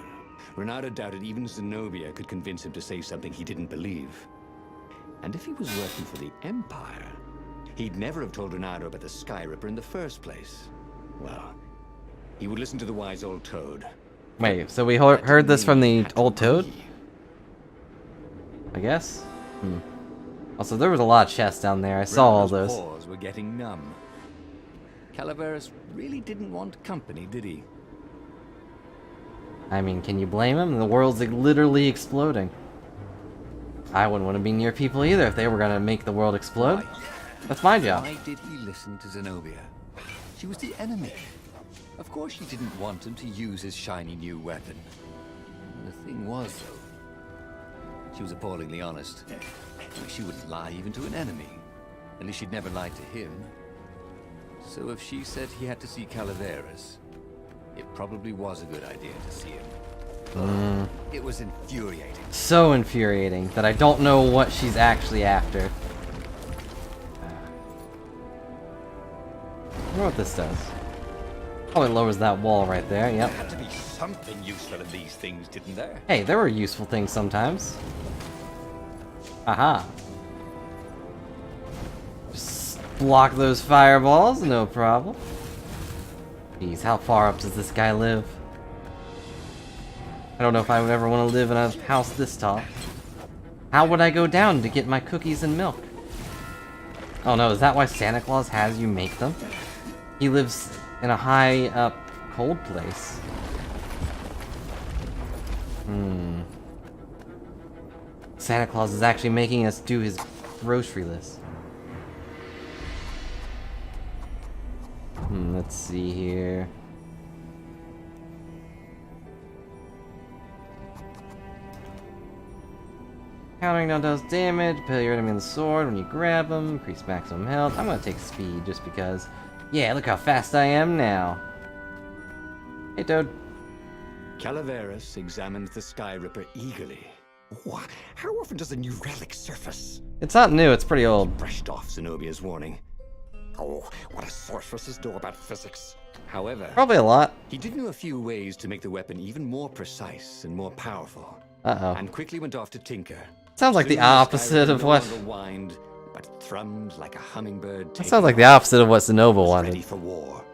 Renato doubted even Zenobia could convince him to say something he didn't believe. And if he was working for the Empire, he'd never have told Renato about the Sky Ripper in the first place. Well, he would listen to the wise old toad. Wait, so we heard this from the old toad? I guess? Also, there was a lot of chests down there. I saw all Renato's those. paws were getting numb. Calaveras really didn't want company, did he? I mean, can you blame him? The world's like, literally exploding. I wouldn't want to be near people either if they were gonna make the world explode. Why? That's my job. Why did he listen to Zenobia? She was the enemy. Of course she didn't want him to use his shiny new weapon. The thing was, though, she was appallingly honest. I mean, she wouldn't lie even to an enemy. At least she'd never lied to him. So if she said he had to see Calaveras, it probably was a good idea to see him. It was infuriating. So infuriating that I don't know what she's actually after. I wonder what this does. Oh, it lowers that wall right there, yep. There had to be something useful in these things, didn't there? Hey, there were useful things sometimes. Aha. Just block those fireballs, no problem. Jeez, how far up does this guy live? I don't know if I would ever want to live in a house this tall. How would I go down to get my cookies and milk? Oh no, is that why Santa Claus has you make them? He lives in a high up, cold place. Santa Claus is actually making us do his grocery list. Let's see here. Countering down does damage, put your enemy on the sword when you grab them, increase maximum health. I'm gonna take speed just because. Yeah, look how fast I am now. Hey, Toad. Calaveras examined the Sky Ripper eagerly. How often does a new relic surface? It's not new, it's pretty old. Brushed off Zenobia's warning. Oh, what do sorceresses know about physics? However, Probably a lot. He did know a few ways to make the weapon even more precise and more powerful, Uh-oh. and quickly went off to tinker. Sounds like the Soon opposite Skyrim of no what... longer whined, but thrummed like a hummingbird. That sounds like the opposite of what Zenova wanted. Ready for war.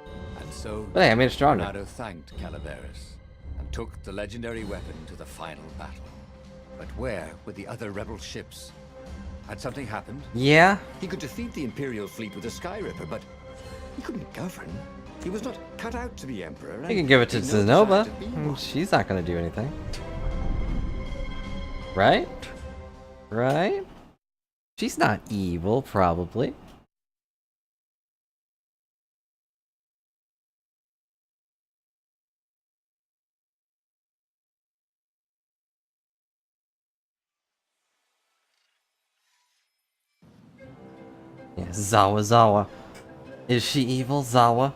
And so, But hey, I made it stronger. Renato thanked Calaveras and took the legendary weapon to the final battle. But where were the other rebel ships? Had something happened? Yeah? He could defeat the Imperial fleet with a Sky Ripper, but he couldn't govern. He was not cut out to be Emperor. You can give it to he no Zenova. desire to be I mean, one. she's not gonna do anything. Right? Right? She's not evil, probably. Yeah, Zawa. Is she evil, Zawa?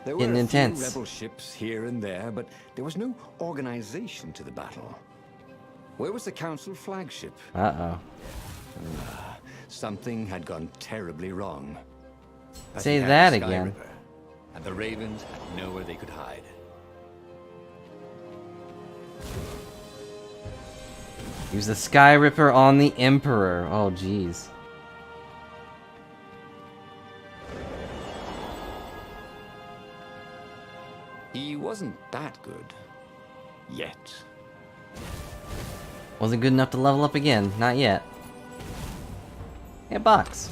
There were Getting a intense. few rebel ships here and there, but there was no organization to the battle. Where was the Council flagship? Uh-oh. Something had gone terribly wrong. But Say he had that the Sky again. Ripper, and the Ravens had nowhere they could hide. Use the Sky Ripper on the Emperor. Oh, jeez. He wasn't that good. Yet. Wasn't good enough to level up again. Not yet. Hey, a box.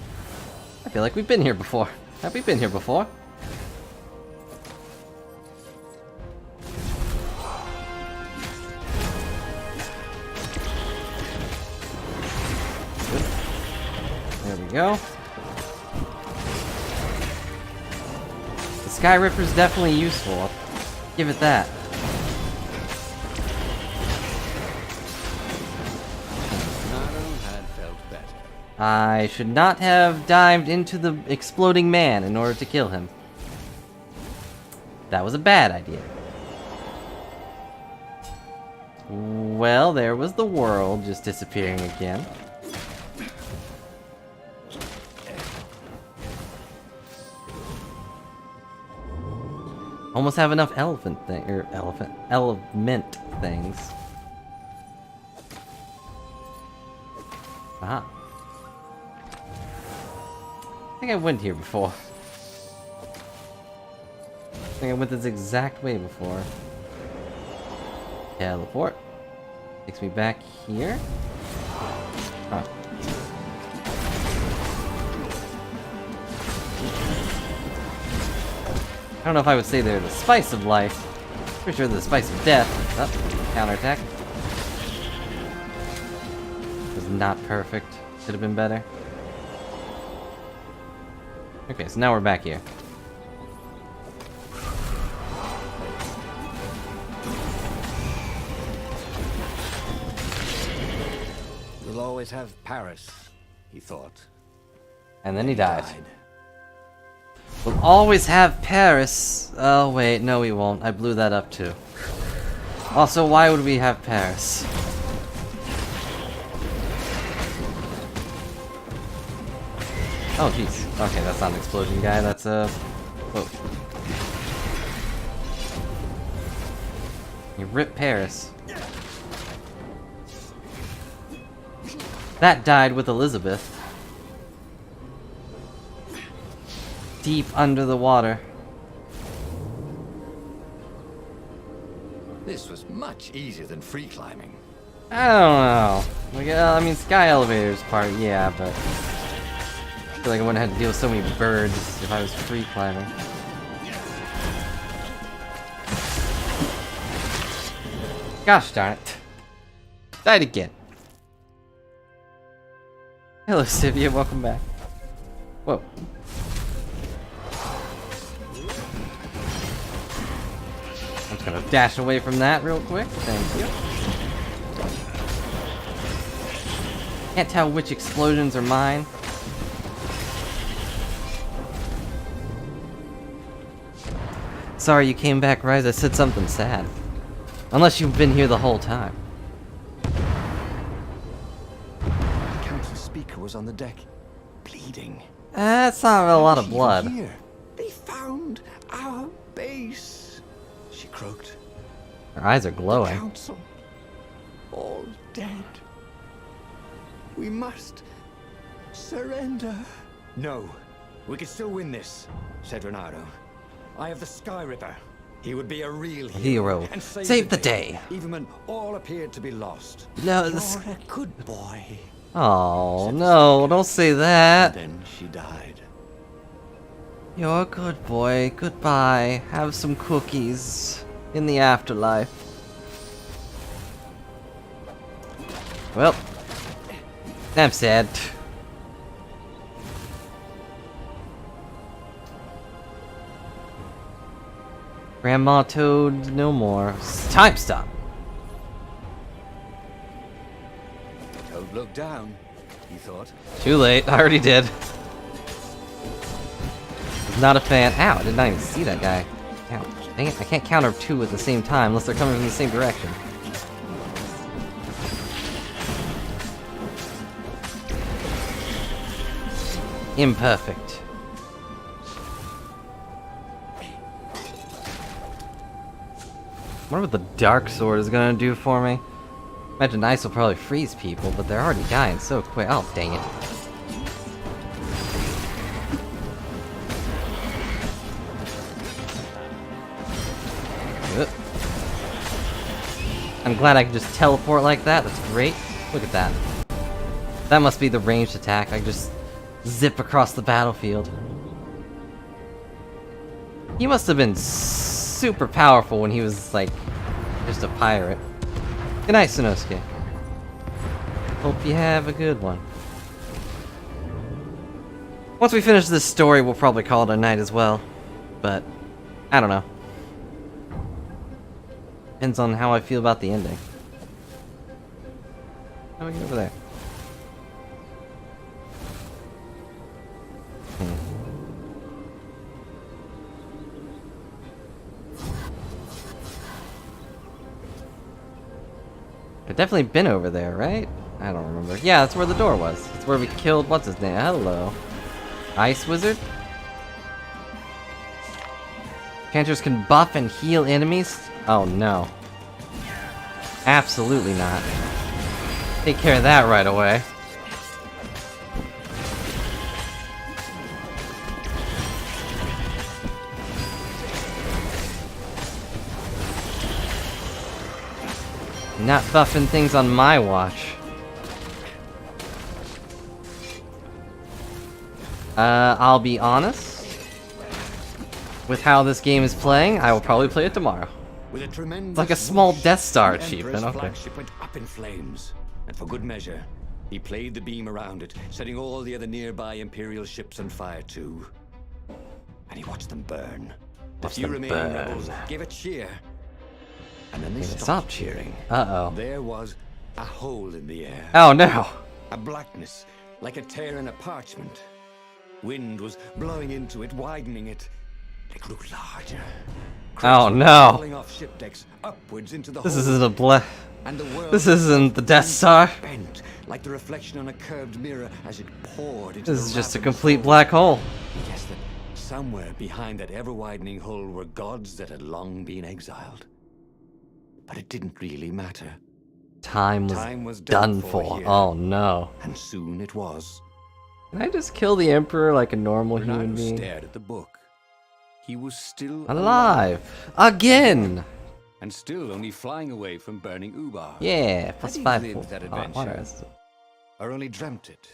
I feel like we've been here before. Have we been here before? Good. There we go. The Sky Ripper's definitely useful. I'll give it that. Renato had felt better. I should not have dived into the exploding man in order to kill him. That was a bad idea. Well, there was the world just disappearing again. Almost have enough element things. Aha. I think I went here before. I think I went this exact way before. Teleport. Takes me back here. Huh. I don't know if I would say they're the spice of life. Pretty sure they're the spice of death. Oh, counterattack. Was not perfect. Could have been better. Okay, so now we're back here. We'll always have Paris, he thought. And then he died. We'll always have Paris. Oh wait, no we won't. I blew that up too. Also, why would we have Paris? Oh jeez. Okay, that's not an explosion guy, that's a... Whoa. You rip Paris. That died with Elizabeth. Deep under the water. This was much easier than free climbing. I don't know. Like, I mean, sky elevators part, yeah, but I feel like I wouldn't have to deal with so many birds if I was free climbing. Gosh darn it. Died again. Hello, Sivia, welcome back. Whoa. I'm just gonna dash away from that real quick. Thank you. Can't tell which explosions are mine. Sorry you came back, Rise. I said something sad. Unless you've been here the whole time. speaker was on the deck, bleeding. That's not a lot of Even blood. here, they found our base, she croaked. Her eyes are The glowing. council, all dead. We must surrender. No, we can still win this, said Renato. I have the Sky Ripper. He would be a real hero. And Save the day. Even when all appeared to be lost. No, You're this... a good boy. Oh, no, don't say that. And then she died. You're a good boy. Goodbye. Have some cookies in the afterlife. Well, I'm sad. Grandma Toad, no more. Time stop. Toad looked down, he thought. Too late. I already did. Not a fan. Ow, I did not even see that guy. Ouch. Dang it, I can't counter two at the same time unless they're coming from the same direction. Imperfect. I wonder what the Dark Sword is gonna do for me. Imagine ice will probably freeze people, but they're already dying so quick. Oh, dang it. I'm glad I can just teleport like that. That's great. Look at that. That must be the ranged attack. I can just zip across the battlefield. He must have been super powerful when he was, like, just a pirate. Good night, Sonosuke. Hope you have a good one. Once we finish this story, we'll probably call it a night as well. But, I don't know. Depends on how I feel about the ending. How do we get over there? I've definitely been over there, right? I don't remember. Yeah, that's where the door was. That's where we killed, what's his name? Hello. Ice Wizard? Cantrers can buff and heal enemies? Oh no. Absolutely not. Take care of that right away. Not buffing things on my watch. I'll be honest. With how this game is playing, I will probably play it tomorrow. With a tremendous It's like a small whoosh, Death Star the achievement, Emperor's okay. flagship went up in flames, and for good measure, he played the beam around it, setting all the other nearby Imperial ships on fire too. And he watched them burn. The few them remaining burn. rebels gave a cheer, and then they Stop stopped cheering. Uh-oh. There was a hole in the air, Oh no! a blackness like a tear in a parchment. Wind was blowing into it, widening it. It grew larger. Oh Crates no! falling off ship decks upwards into the This hole. isn't a And the world This isn't the Death Star. bent like the reflection on a curved mirror as it poured into This the is just a ravenous complete hole. black hole. He guessed that somewhere behind that ever-widening hole were gods that had long been exiled. But it didn't really matter. Time was done for. here. Oh no. And soon it was. Can I just kill the Emperor like a normal human Renato being? stared at the book. He was still Alive! Again! and still only flying away from burning Ubar. Yeah, plus Had he 5 lived that oh, adventure? water resist. Or only dreamt it.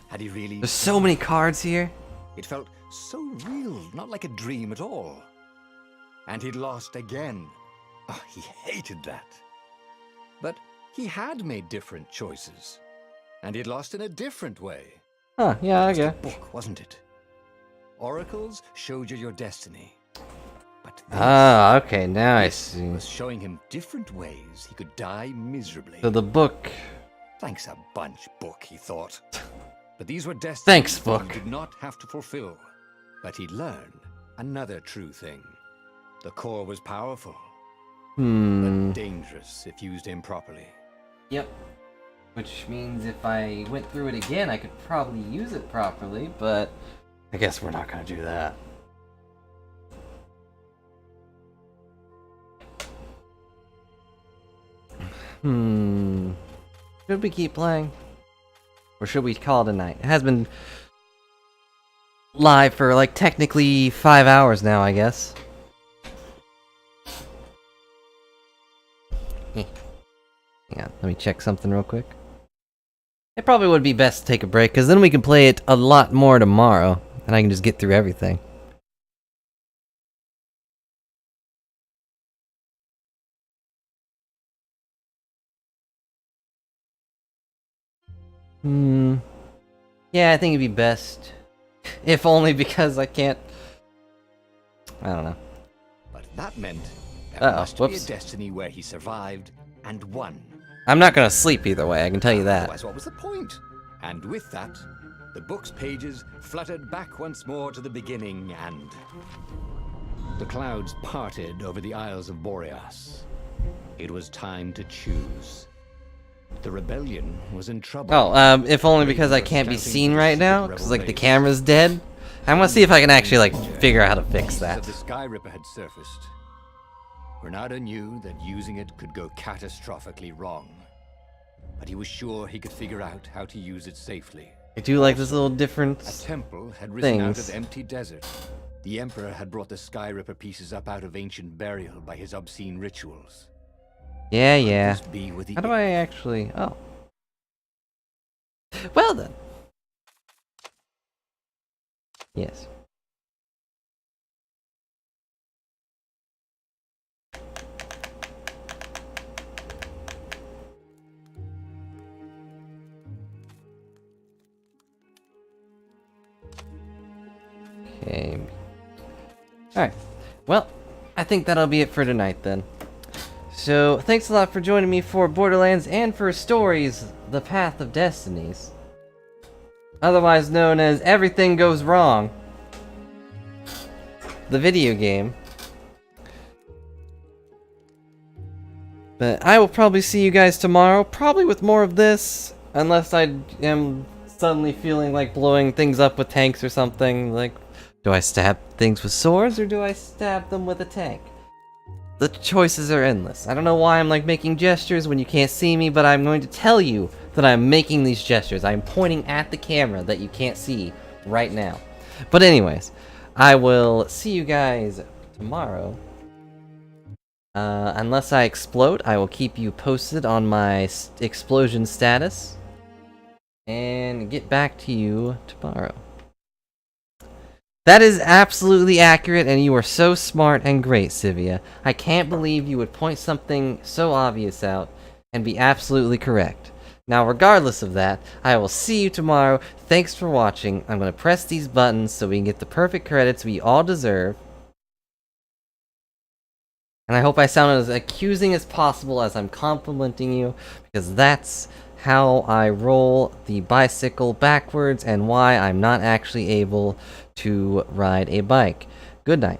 Had he really... There's so many cards here. It felt so real, not like a dream at all. And he'd lost again. Oh, he hated that. But he had made different choices. And he'd lost in a different way. Huh, yeah, It was okay. the book, wasn't it? Oracles showed you your destiny. But this Ah, okay, now I see. was showing him different ways he could die miserably. So the book. Thanks a bunch, book, he thought. But these were destinies Thanks, that he book. did not have to fulfill. But he'd learned another true thing. The core was powerful, but dangerous if used improperly. Yep. Which means if I went through it again, I could probably use it properly, but I guess we're not gonna do that. Should we keep playing? Or should we call it a night? It has been live for like technically 5 hours now, I guess. Hang on, let me check something real quick. It probably would be best to take a break, because then we can play it a lot more tomorrow, and I can just get through everything. Yeah, I think it'd be best. If only because I can't... I don't know. But that meant there must be a whoops. destiny where he survived and won. I'm not gonna sleep either way, I can tell you that. Otherwise, what was the point? And with that, the book's pages fluttered back once more to the beginning, and the clouds parted over the Isles of Boreas. It was time to choose. The rebellion was in trouble. Oh, if only because I can't be seen right now, because like the camera's dead. I'm gonna see if I can actually like figure out how to fix that. The Sky Ripper had surfaced. Renata knew that using it could go catastrophically wrong, but he was sure he could figure out how to use it safely. I do like this little different A temple had risen out things. of empty desert. The Emperor had brought the Sky Ripper pieces up out of ancient burial by his obscene rituals. Yeah, Could yeah. this be with the How do I actually... Oh. Well then. Yes. Okay. Alright. Well, I think that'll be it for tonight then. So, thanks a lot for joining me for Borderlands and for Stories, The Path of Destinies. Otherwise known as Everything Goes Wrong. The video game. But I will probably see you guys tomorrow, probably with more of this, unless I am suddenly feeling like blowing things up with tanks or something. Like, do I stab things with swords or do I stab them with a tank? The choices are endless. I don't know why I'm like making gestures when you can't see me, but I'm going to tell you that I'm making these gestures. I'm pointing at the camera that you can't see right now. But anyways, I will see you guys tomorrow. Unless I explode, I will keep you posted on my explosion status. And get back to you tomorrow. That is absolutely accurate, and you are so smart and great, Sivia. I can't believe you would point something so obvious out and be absolutely correct. Now, regardless of that, I will see you tomorrow. Thanks for watching. I'm going to press these buttons so we can get the perfect credits we all deserve. And I hope I sound as accusing as possible as I'm complimenting you, because that's how I roll the bicycle backwards and why I'm not actually able to ride a bike. Good night.